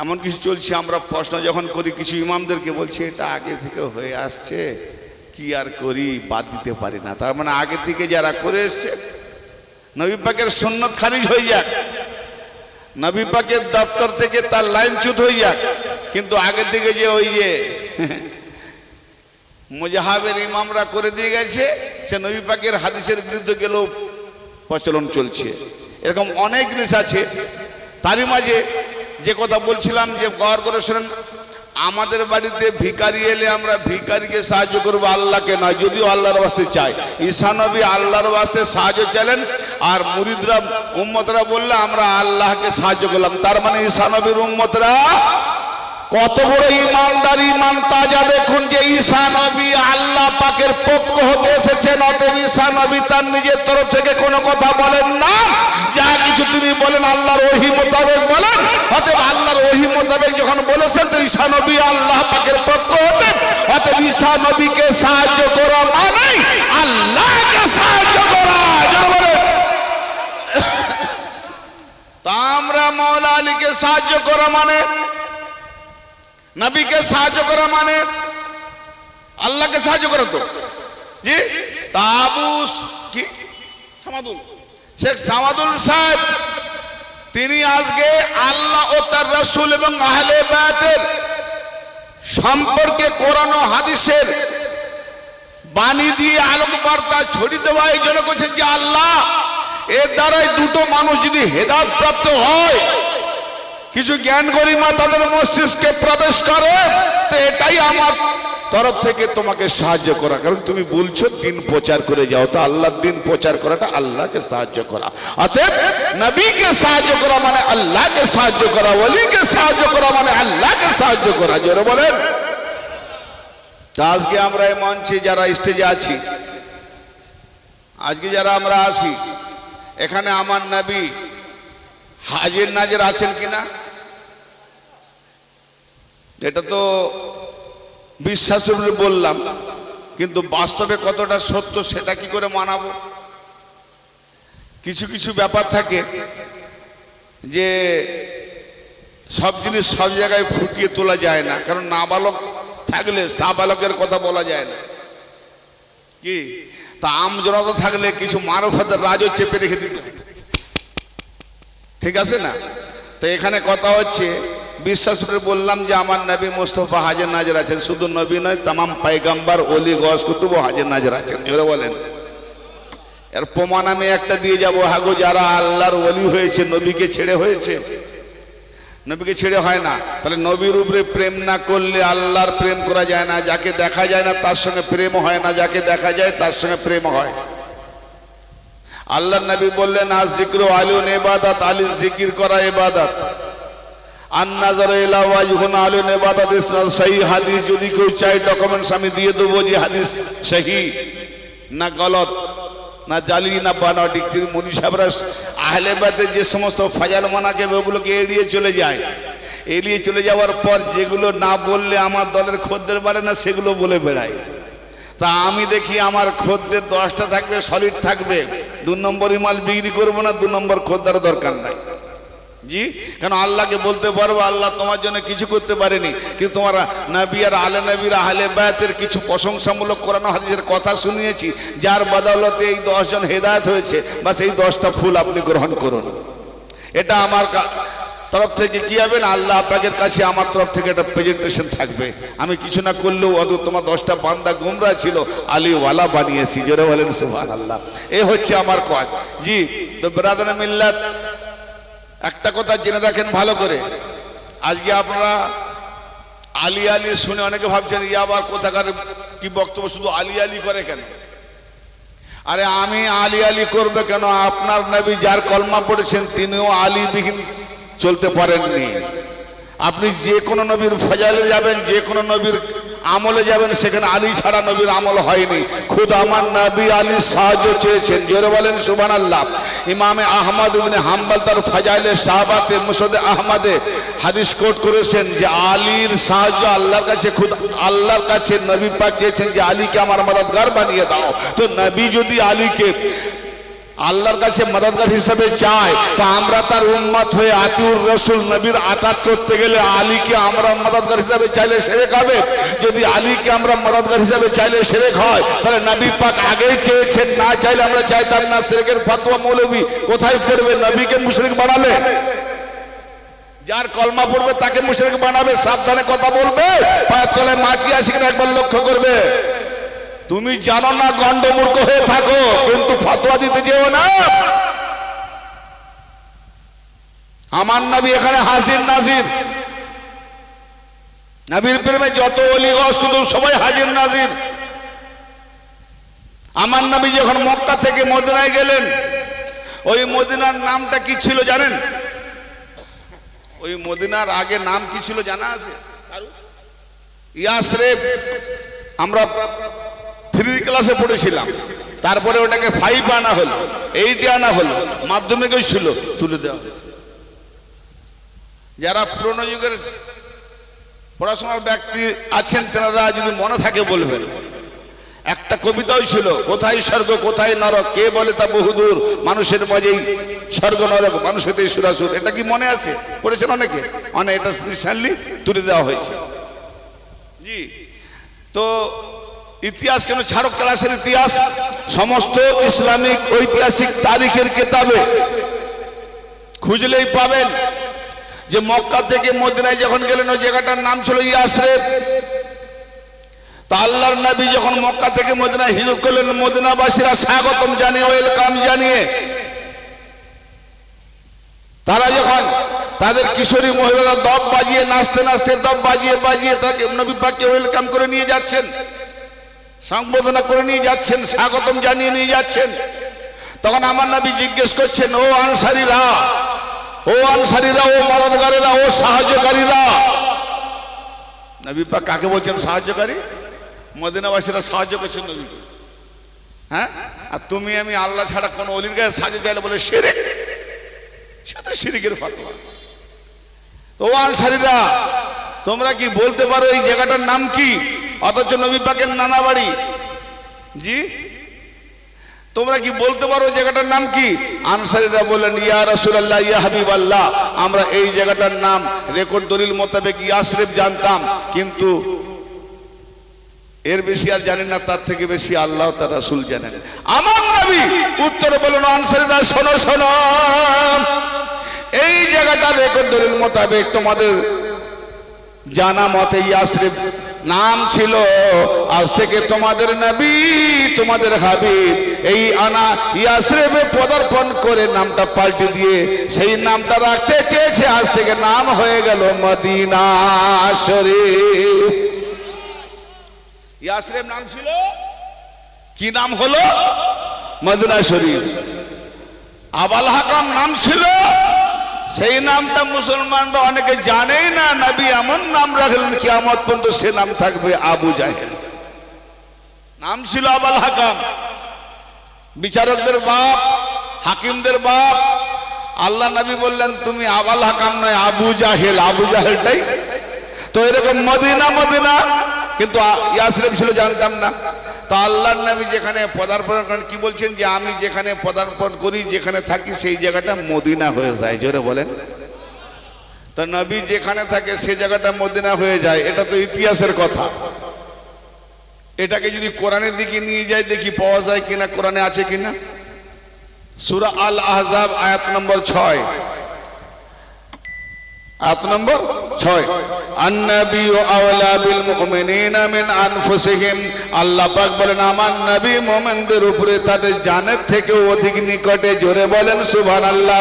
এমন কিছু চলছে, আমরা প্রশ্ন যখন করি কিছু ইমামদেরকে, বলছি এটা আগে থেকে হয়ে আসছে, কি আর করি, বাদ দিতে পারি না। তার মানে আগে থেকে যারা করে এসছে, নবী পাকের সুন্নত খারিজ হয়ে যাক, নবী পাকের দপ্তর থেকে তার লাইন চ্যুত হয়ে যাক, কিন্তু আগে থেকে যে ওই যে মুজাহাবের ইমামরা করে দিয়ে গেছে, সে নবী পাকের হাদিসের বিরুদ্ধে গেলেও প্রচলন চলছে। এরকম অনেক জিনিস আছে। তারই মাঝে যে কথা বলছিলাম, যে গৌর করে শোনেন, আমাদের বাড়িতে ভিখারি এলে আমরা ভিখারিকে সাহায্য করবো, আল্লাহকে নয়, যদিও আল্লাহর বাস্তে চাই। ঈসা নবী আল্লাহর বাস্তে সাহায্য চাইলেন, আর মুরিদরা উম্মতরা বললে আমরা আল্লাহকে সাহায্য করলাম। তার মানে ঈসা নবীর উম্মতরা কত বড় ইমানদার, ইমান তাজা। দেখুন যে ঈসা নবী আল্লাহ পাকের পক্ষ হতে এসেছেন, অতএব ঈসা নবী তার নিজের তরফ থেকে কোনো কথা বলেন না, যা কিছু তিনি বলেন আল্লাহর ওহী মোতাবেক বলেন। অতএব আল্লাহর ওহী মোতাবেক যখন বলেছেন, তো ঈসা নবী আল্লাহ পাকের পক্ষ হতেন, অতএব ঈসা নবীকে সাহায্য করা মানে আল্লাহকে সাহায্য করা। তা আমরা মাওলা আলীকে সাহায্য করা মানে, নবীকে সাহায্য করা মানে আল্লাহকে সাহায্য করা। তো জি, তাবুস কি সামাদুল, শেখ সামাদুল সাহেব, তিনি আজকে আল্লাহ ও তার রাসূল এবং আহলে বায়াতের সম্পর্কে কোরআন ও হাদিসের বাণী দিয়ে আলোকবার্তা ছড়িয়ে দেওয়া এই জন্য করছেন যে আল্লাহ এর দ্বারাই দুটো মানুষ যদি হেদায়েত প্রাপ্ত হয়, কিছু জ্ঞান গরিমা তাদের মস্তিষ্কে প্রবেশ করে, তো এটাই আমার তরফ থেকে তোমাকে সাহায্য করা। কারণ তুমি বলছো দিন প্রচার করে যাও, তো আল্লাহর দিন প্রচার করাটা আল্লাহকে সাহায্য করা। অতএব নবীকে সাহায্য করা মানে আল্লাহকে সাহায্য করা, ওলিকে সাহায্য করা মানে আল্লাহকে সাহায্য করা। জোরে বলেন। আজকে আমরা এই মঞ্চে যারা স্টেজে আছি, আজকে যারা আমরা আছি এখানে, আমার নবী হাজির নাজির আছেন কিনা? এটা তো বিশ্বাসের উপরে বললাম, কিন্তু বাস্তবে কতটা সত্য সেটা কি করে মানাবো? কিছু কিছু ব্যাপার থাকে যে সব জিনিস সব জায়গায় ফুটিয়ে তোলা যায় না, কারণ নাবালক থাকলে সাবালকের কথা বলা যায় না। কি তা আমজনতা থাকলে কিছু মারফতের রাজও চেপে রেখে দিতে, ঠিক আছে না? তো এখানে কথা হচ্ছে, বিশ্বাস করে বললাম যে আমার নবী মুস্তাফা হাজির নাজির আছেন। শুধু নবী নয়, তামাম পয়গম্বর, ওলি, গস, কুতুব হাজির নাজির আছেন। জোরে বলেন। এর প্রমাণ আমি একটা দিয়ে যাবো। হাগো, যারা আল্লাহর ওলি হয়েছে নবীকে ছেড়ে হয়েছে, নবীকে ছেড়ে হয় না। তাহলে নবীর উপরে প্রেম না করলে আল্লাহর প্রেম করা যায় না। যাকে দেখা যায় না তার সঙ্গে প্রেম হয় না, যাকে দেখা যায় তার সঙ্গে প্রেম হয়। আল্লাহর নবী বললেন, আজ জিক্র আলিউন ইবাদত, আলী জিকির করা ইবাদত। আন নাযার ইলা ওয়াজহুন আলিউন ইবাদত। সহিহ হাদিস যদি কেউ চাই ডকুমেন্টস আমি দিয়ে দেবো যে হাদিস সহিহ না গলত। না জালি না বানাটি। মুনি সাহেবরা আহলে বায়তের যে সমস্ত ফাজাল মানাকে ওগুলোকে এড়িয়ে চলে যায়। এড়িয়ে চলে যাওয়ার পর যেগুলো না বললে আমার দলের খদ্দের বাড়ে না সেগুলো বলে বেড়ায়। তা আমি দেখি আমার খদ্দের 10টা থাকবে, সলিড থাকবে, 2 নম্বরই মাল বিক্রি করবো না, 2 নম্বর খদ্দের দরকার নাই। জি, কেন আল্লাহকে বলতে পারবো আল্লাহ তোমার জন্য কিছু করতে পারেনি, কিন্তু তোমার নবী আর আলে নবীর আহলে বায়াতের কিছু প্রশংসামূলক কোরআন হাদিসের কথা শুনিয়েছি, যার বদৌলতে এই 10 জন হেদায়েত হয়েছে। বাস এই 10টা ফুল আপনি গ্রহণ করুন। এটা আমার তরফ থেকে কি হবে না, আল্লাহ পাকের কাছে আমার তরফ থেকে একটা প্রেজেন্টেশন থাকবে। আমি কিছু না করলেও অন্তত তোমার 10টা বান্দা গুমরা ছিল, আলীওয়ালা বানিয়েছি। জোরে বলেন সুবহানাল্লাহ। এ হচ্ছে আমার কাজ। জি, তো ব্রাদার মিল্লাত, একটা কথা জেনে রাখেন ভালো করে। আজকে আপনারা আলী আলী শুনে অনেকে ভাবছেন ইয়া আবার কোথাকার কি বক্তব্য, শুধু আলী আলী করে কেন? আরে আমি আলী আলী করবে কেন? আপনার নবী যার কলমা পড়েছেন তিনিও আলী বিহীন চলতে পারেননি। আপনি যে কোনো নবীর ফজালে যাবেন, যে কোনো নবীর আমলে যাবেন, সেখানে আলী ছাড়া নবীর আমল হয়নি। খুদ আমার নবী আলীর সাহায্য চেয়েছেন। জোরে বলেন সুবহানাল্লাহ। ইমামে আহমদ ইবনে হাম্বল তার ফাজাইলে সাহাবাতে মুসনাদে আহমদে হাদিস কোট করেছেন যে আলীর সাহায্য আল্লাহর কাছে, খুদ আল্লাহর কাছে নবী পাক চেয়েছেন যে আলীকে আমার মদদগার বানিয়ে দাও। তো নবী যদি আলীকে আল্লাহর কাছে মদদগার হিসেবে চায়, তো আমরা তার উম্মত হয়ে আতিউর রাসূল নবীর আতাত করতে গেলে আলীকে আমরা মদদগার হিসেবে চাইলে শিরক হবে। যদি আলীকে আমরা মদদগার হিসেবে চাইলে শিরক হয়, তাহলে নবী পাক আগেই চেয়েছেন, না চাইলে আমরা চাইতাম না। শিরকের ফতোয়া মৌলবী কোথায় পড়বে? নবীকে মুশরিক বানালে। যার কলমা পড়বে তাকে মুশরিক বানাবে। সাবধানে কথা বলবে, পায়ের তলায় মাটি আছে কিনা একবার লক্ষ্য করবে। তুমি জানো না, গন্ডমূর্খ হয়ে থাকো, কিন্তু ফতোয়া দিতে যেও না। আমার নবী এখানে হাজির নাজির। নবীর প্রেমে যত অলি গস কুতুব সবাই হাজির নাজির। আমার নবী যখন মক্কা থেকে মদিনায় গেলেন, ওই মদিনার নামটা কি ছিল জানেন? ওই মদিনার আগে নাম কি ছিল জানা আছে? ইয়াসরিব। আমরা 3 ক্লাসে পড়েছিলাম, তারপরে ওটাকে 5 আনা হলো, 8 আনা হলো, মাধ্যমিকই ছিল তুলে দেওয়া। যারা পুরনো যুগের পড়াশোনার ব্যক্তি আছেন তেনারা যদি মনে থাকে বলবেন। একটা কবিতাও ছিল, কোথায় স্বর্গ কোথায় নরক, কে বলে তা বহুদূর, মানুষের মাঝেই স্বর্গ নরক, মানুষেতেই সুরাসুর। এটা কি মনে আছে? পড়েছেন অনেকে? এটা রিসেন্টলি তুলে দেওয়া হয়েছে। জি, তো ইতিহাস কেন ছাড়ো, ক্লাসের ইতিহাস সমস্ত ইসলামিক ঐতিহাসিক তারিখের কিতাবে খুঁজলেই পাবেন যে মক্কা থেকে মদিনায় যখন গেলেন ওই জায়গাটার নাম ছিল ইয়াসরিব। তা আল্লাহর নবী যখন মক্কা থেকে মদিনায় হিজরত করলেন, মদিনাবাসীরা স্বাগতম জানিয়ে, ওয়েলকাম জানিয়ে, তারা যখন তাদের কিশোরী মহিলারা দব বাজিয়ে, নাচতে নাচতে দব বাজিয়ে বাজিয়ে তাকে নবী পাককে ওয়েলকাম করে নিয়ে যাচ্ছেন, সংবোধনা করে নিয়ে যাচ্ছেন, স্বাগতম জানিয়ে নিয়ে যাচ্ছেন, তখন আমার নবী জিজ্ঞেস করছেন, ও আনসারীরা, ও আনসারীরা, ও মদদগারেরা, ও সাহায্যকারীরা। নবী পাক কাকে বলছেন সাহায্যকারী? মদিনাবাসীরা সাহায্য করছেন নবীকে। হ্যাঁ, আর তুমি আমি আল্লাহ ছাড়া কোন অলির গায়ে সাহায্য চাইলে বলে শিরক। সেটা শিরকের ফতোয়া। তো ও আনসারীরা, তোমরা কি বলতে পারো এই জায়গাটার নাম কি? অথচ নবী পাকের নানা বাড়ি। জি, তোমরা কি বলতে পারো জায়গাটার নাম কি? আনসারীরা বললেন, ইয়া রাসূলুল্লাহ, ইয়া হাবিবাল্লাহ, আমরা এই জায়গাটার নাম রেকর্ড দলিল মোতাবেক ইয়াসরিব জানতাম, কিন্তু এর বেশি আর জানেন না, তার থেকে বেশি আল্লাহ তার রাসূল জানেন। আমার নবী উত্তরে বললেন, আনসারীরা শোনো শোনো, এই জায়গাটা রেকর্ড দলিল মোতাবেক তোমাদের জানা মতে ইয়াসরিব নাম ছিল। আজ থেকে তোমাদের নবী, তোমাদের হাবিব এই আনা ইয়াসরিবে পদার্পণ করে নামটা পাল্টে দিয়ে সেই নামটা রাখতে চেয়েছে। আজ থেকে নাম হয়ে গেল মদিনা শরীফ। ইয়াসরিব নাম ছিল, কি নাম হলো? মদিনা শরীফ। আবাল হাকাম নাম ছিল, সেই নামটা মুসলমানরা অনেকে জানেই না। নবী এমন নাম রাখলেন কিয়ামত পর্যন্ত সে নাম থাকবে আবু জাহেল। নাম ছিল আবাল হাকাম। বিচারকদের বাপ, হাকিমদের বাপ। আল্লাহ নবী বললেন তুমি আবাল হাকাম নয়, আবু জাহেল। আবু জাহেলটাই তো এরকম মদিনা মদিনা, কিন্তু ইয়াসরিব ছিল জানতাম না। তো আল্লাহ নবী যেখানে পদার্পণ করেন কি বলছেন, যে আমি যেখানে পদার্পণ করি, যেখানে থাকি, সেই জায়গাটা মদিনা হয়ে যায়। জোরে বলেন। তো নবী যেখানে থাকে সেই জায়গাটা মদিনা হয়ে যায়, এটা তো ইতিহাসের কথা। এটাকে যদি কোরআনের দিকে নিয়ে যাই, দেখি পাওয়া যায় কিনা, কোরআনে আছে কিনা। সূরা আল আহজাব আয়াত নম্বর 6, আয়াত নম্বর 6, আন-নাবিয়্যু আওলা বিল মুমিনিনা মিন আনফুসিহিম। আল্লাহ পাক বলেন আমার নবী মুমিনদের উপরে তাদের জানের থেকে অধিক নিকটে। জোরে বলেন সুবহানাল্লাহ।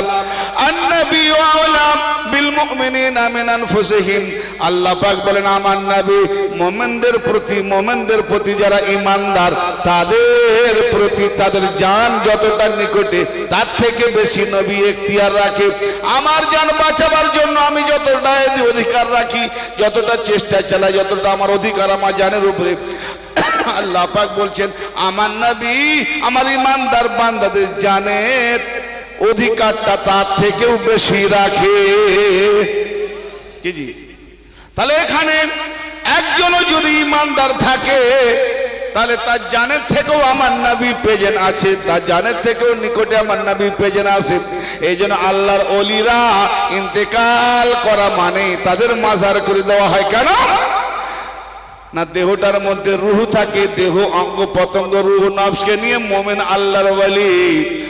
আন-নাবিয়্যু আওলা বিল মুমিনিনা মিন আনফুসিহিম। আল্লাহ পাক বলেন আমার নবী মুমিনদের প্রতি যারা ঈমানদার তাদের প্রতি তাদের জান যতটা নিকটে তার থেকে বেশি নবী এখতিয়ার রাখে। আমার জান বাঁচাবার জন্য আমি যতটা অধিকার রাখি, যতটা চেষ্টা চালাই, যতটা আমার অধিকার আমার জানের উপরে, আল্লাহ পাক বলছেন আমার নবী আমার ঈমানদার বান্দাদের জানের অধিকারটা তার থেকেও বেশি রাখে। কি জি? তাহলে এখানে একজনও যদি ঈমানদার থাকে তাহলে তার জানের থেকেও আমার নবী প্রেজেন্ট আছে, তার জানের থেকেও নিকটে আমার নবী প্রেজেন্ট আছে। এই জন্য আল্লাহর ওলিরা ইন্তেকাল করা মানে তাদের মাজার করে দেওয়া হয়। কেন না, দেহটার মধ্যে রূহ থাকে, দেহ অঙ্গ প্রত্যঙ্গ রূহ নফসকে নিয়ে মোমেন আল্লাহর ওলি,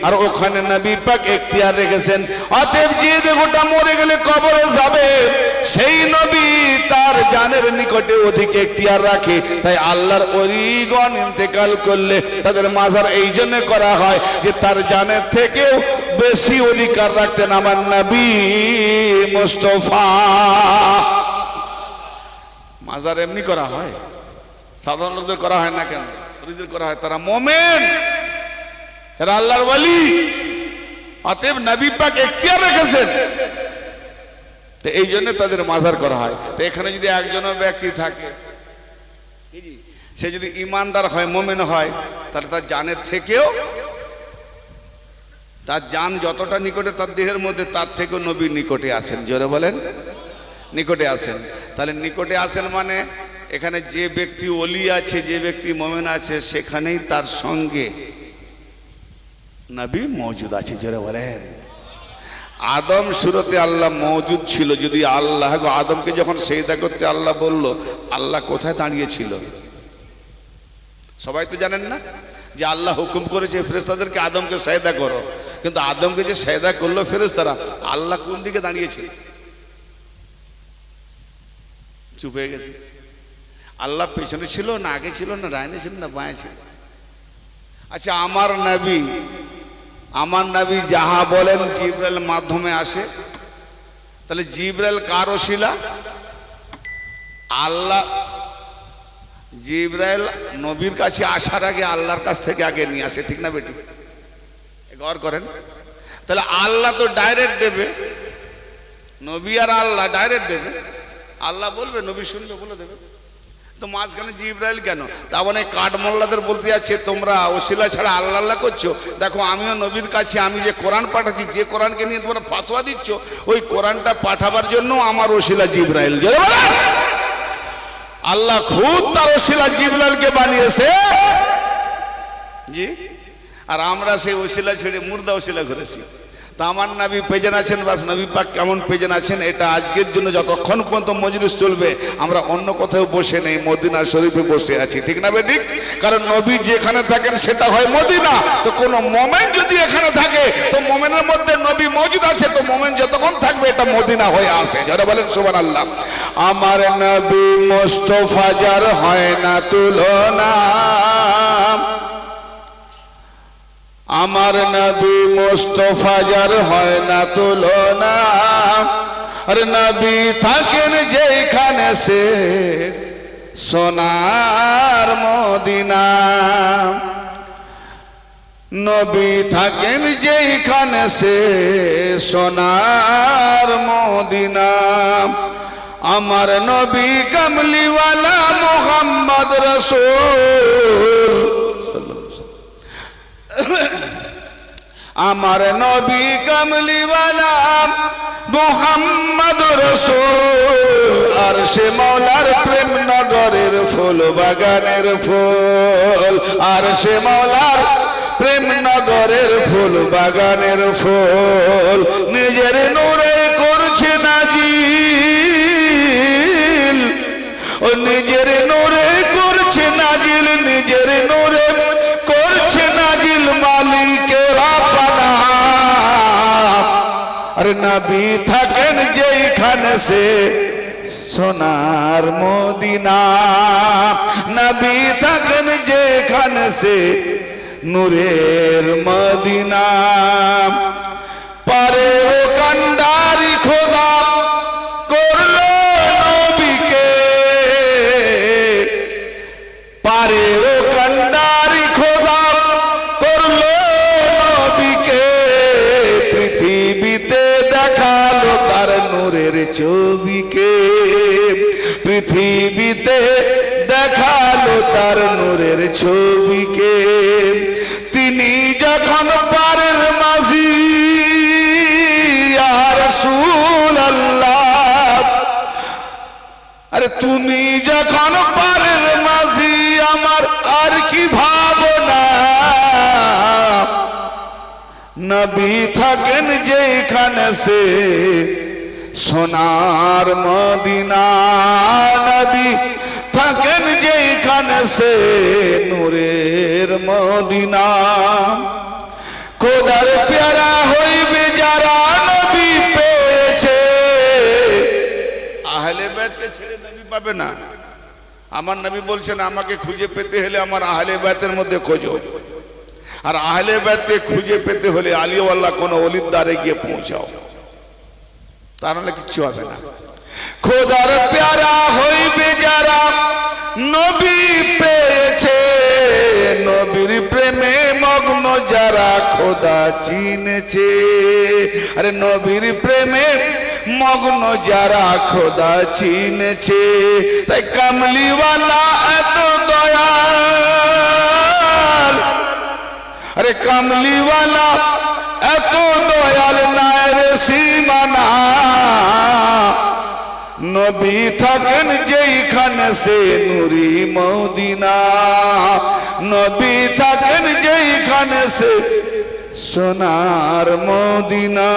আর ওখানে নবী পাক এখতিয়ার রেখেছেন। অতএব যে দেহটা মরে গেলে কবরে যাবে, সেই নবী তার জানের নিকটে অধিক এখতিয়ার রাখে। তাই আল্লাহর ওলিগণ ইন্তেকাল করলে তাদের মাজার এই জন্য করা হয় যে তার জানের থেকেও বেশি অধিকার রাখতেন আমার নবী মুস্তাফা। মাজার এমনি করা হয়, সাধারণ লোকদের করা হয় না। কেন ওলিদের করা হয়? তারা মোমেন, তারা আল্লাহর ওলি। অতএব নবী পাক এখতিয়ার রেখেছেন, তো এই জন্য তাদের মাজার করা হয়। তো এখানে যদি একজন ব্যক্তি থাকে, সে যদি ঈমানদার হয়, মোমেন হয়, তাহলে তার জানের থেকেও, তার জান যতটা নিকটে তার দেহের মধ্যে, তার থেকেও নবীর নিকটে আছেন। জোরে বলেন, নিকটে আছেন। তাহলে নিকটে আছেন মানে এখানে যে ব্যক্তি ওলি আছে, যে ব্যক্তি মোমেন আছে, সেখানেই তার সঙ্গে নবী মওজুদ আছে। জোরে বলেন। আদম শুরুতে আল্লাহ মওজুদ ছিল। যদি আল্লাহ আদমকে যখন সেজদা করতে আল্লাহ বলল, আল্লাহ কোথায় দাঁড়িয়েছিল? সবাই তো জানেন না যে আল্লাহ হুকুম করেছে ফেরেশতাদেরকে আদমকে সেজদা করো, কিন্তু আদমকে যে সেজদা করলো ফেরেশতারা, আল্লাহ কোন দিকে দাঁড়িয়েছিল? চুপ হয়ে গেছে। আল্লাহ পেছনে ছিল না আগে ছিল না ডাইনে ছিল না বাঁয়ে ছিল? আচ্ছা, আমার নবী যাহা বলেন জিবরাইল মাধ্যমে আসে, তাহলে জিবরাইল কার ওসিলা? আল্লাহ। জিবরাইল নবীর কাছে আসার আগে আল্লাহর কাছ থেকে আগে নিয়ে আসে, ঠিক না বেটি? গৌর করেন। তাহলে আল্লাহ তো ডাইরেক্ট দেবে, নবী আর আল্লাহ ডাইরেক্ট দেবে। আল্লাহ বলবে, নবী শুনবে, বলে দেবে। তো মাঝখানে জিবরাইল কেন? তার মানে কাঠমোল্লাদের বলতে যাচ্ছে তোমরা ওসিলা ছাড়া আল্লাহ আল্লাহ করছো। দেখো আমিও নবীর কাছে আমি যে কোরআন পাঠাচ্ছি, যে কোরআনকে নিয়ে তোমরা ফতোয়া দিচ্ছ, ওই কোরআনটা পাঠাবার জন্য আমার ওসিলা জিবরাইল। আল্লাহ খুদ তার ওসিলা জিবরাইলকে বানিয়েছে। জি, আর আমরা সেই ওসিলা ছেড়ে মুর্দা ওসিলা করেছি। তো আমার নবী পেজেন আছেন, বাস নবী পাক কেমন পেজেন আছেন, এটা আজকের জন্য যতক্ষণ পর্যন্ত মজলিস চলবে আমরা অন্য কোথাও বসে নেই, মদিনা শরীফে বসে আছি, ঠিক না বেঠিক? কারণ নবী যেখানে থাকেন সেটা হয় মদিনা। তো কোন মোমেন যদি এখানে থাকে, তো মোমেনের মধ্যে নবী মওজুদ আছে, তো মোমেন যতক্ষণ থাকবে এটা মদিনা হয়ে আসে। যারা বলেন সুবহানাল্লাহ। আমার নবী মুস্তাফা যার হয় না তুলনা, আমার নবী মুস্তাফা যার হয় না তুলনা, আর নবী থাকেন যেখানে সে সোনার মদিনা, নবী থাকেন যেখানে সে সোনার মদিনা। আমার নবী কামলিওয়ালা মুহাম্মদ রাসূল আমার নবী কামলিওয়ালা মুহাম্মদ রাসূল আর সে মওলার প্রেম নগরের ফুল বাগানের ফুল আর সে মওলার প্রেম নগরের ফুল বাগানের ফুল নিজের নূরে করছে নাজিল ও নিজের নূরে করছে নাজিল নিজের নূরে করছে নাজিল মালিকের আপনা আর নবী থাকেন যেখানে সে সোনার মদিনা নবী থাকেন যেখানে সে নূরের মদিনা পারে ও কান্ডারি খোদা করলো নবীকে পারে ও কান্ডারি খোদা করলো নবীকে পৃথিবীতে দেখালো তার নূরের ছবিকে পৃথিবীতে দেখালো তার নূরের ছবিকে তিনি যখন পারের মাঝি ইয়া রাসূলুল্লাহ আরে তুমি যখন পারের মাঝি আমার আর কি ভাবনা নবী থাকেন যেখানে সে সোনার মদিনা নবী থাকেন যেখানে সে নূরের মদিনা খোদার প্যারা হইবে যারা নবী পেয়েছে আহলে বাইতকে ছেড়ে নবী পাবে না আমার নবী বলছেন আমাকে খুঁজে পেতে হলে আমার আহলে বাইতের মধ্যে খোঁজো আর আহলে বাইতকে খুঁজে পেতে হলে আলিওয়াল্লাহ কোন ওলির দ্বারে গিয়ে পৌঁছাও তা নাহলে কিচ্ছু হবে না খোদার প্যারা হইবে যারা নবী পেয়েছে নবীর প্রেমে মগ্ন যারা খোদা চিনেছে আরে নবীর প্রেমে মগ্ন যারা খোদা চিনেছে তাই কামলিওয়ালা এত দয়াল আরে কামলিওয়ালা এত দয়াল নায়ের সীমানা নবী থাকেন যেখানে সে নূরি মদিনা নবী থাকেন যেখানে সে সোনার মদিনা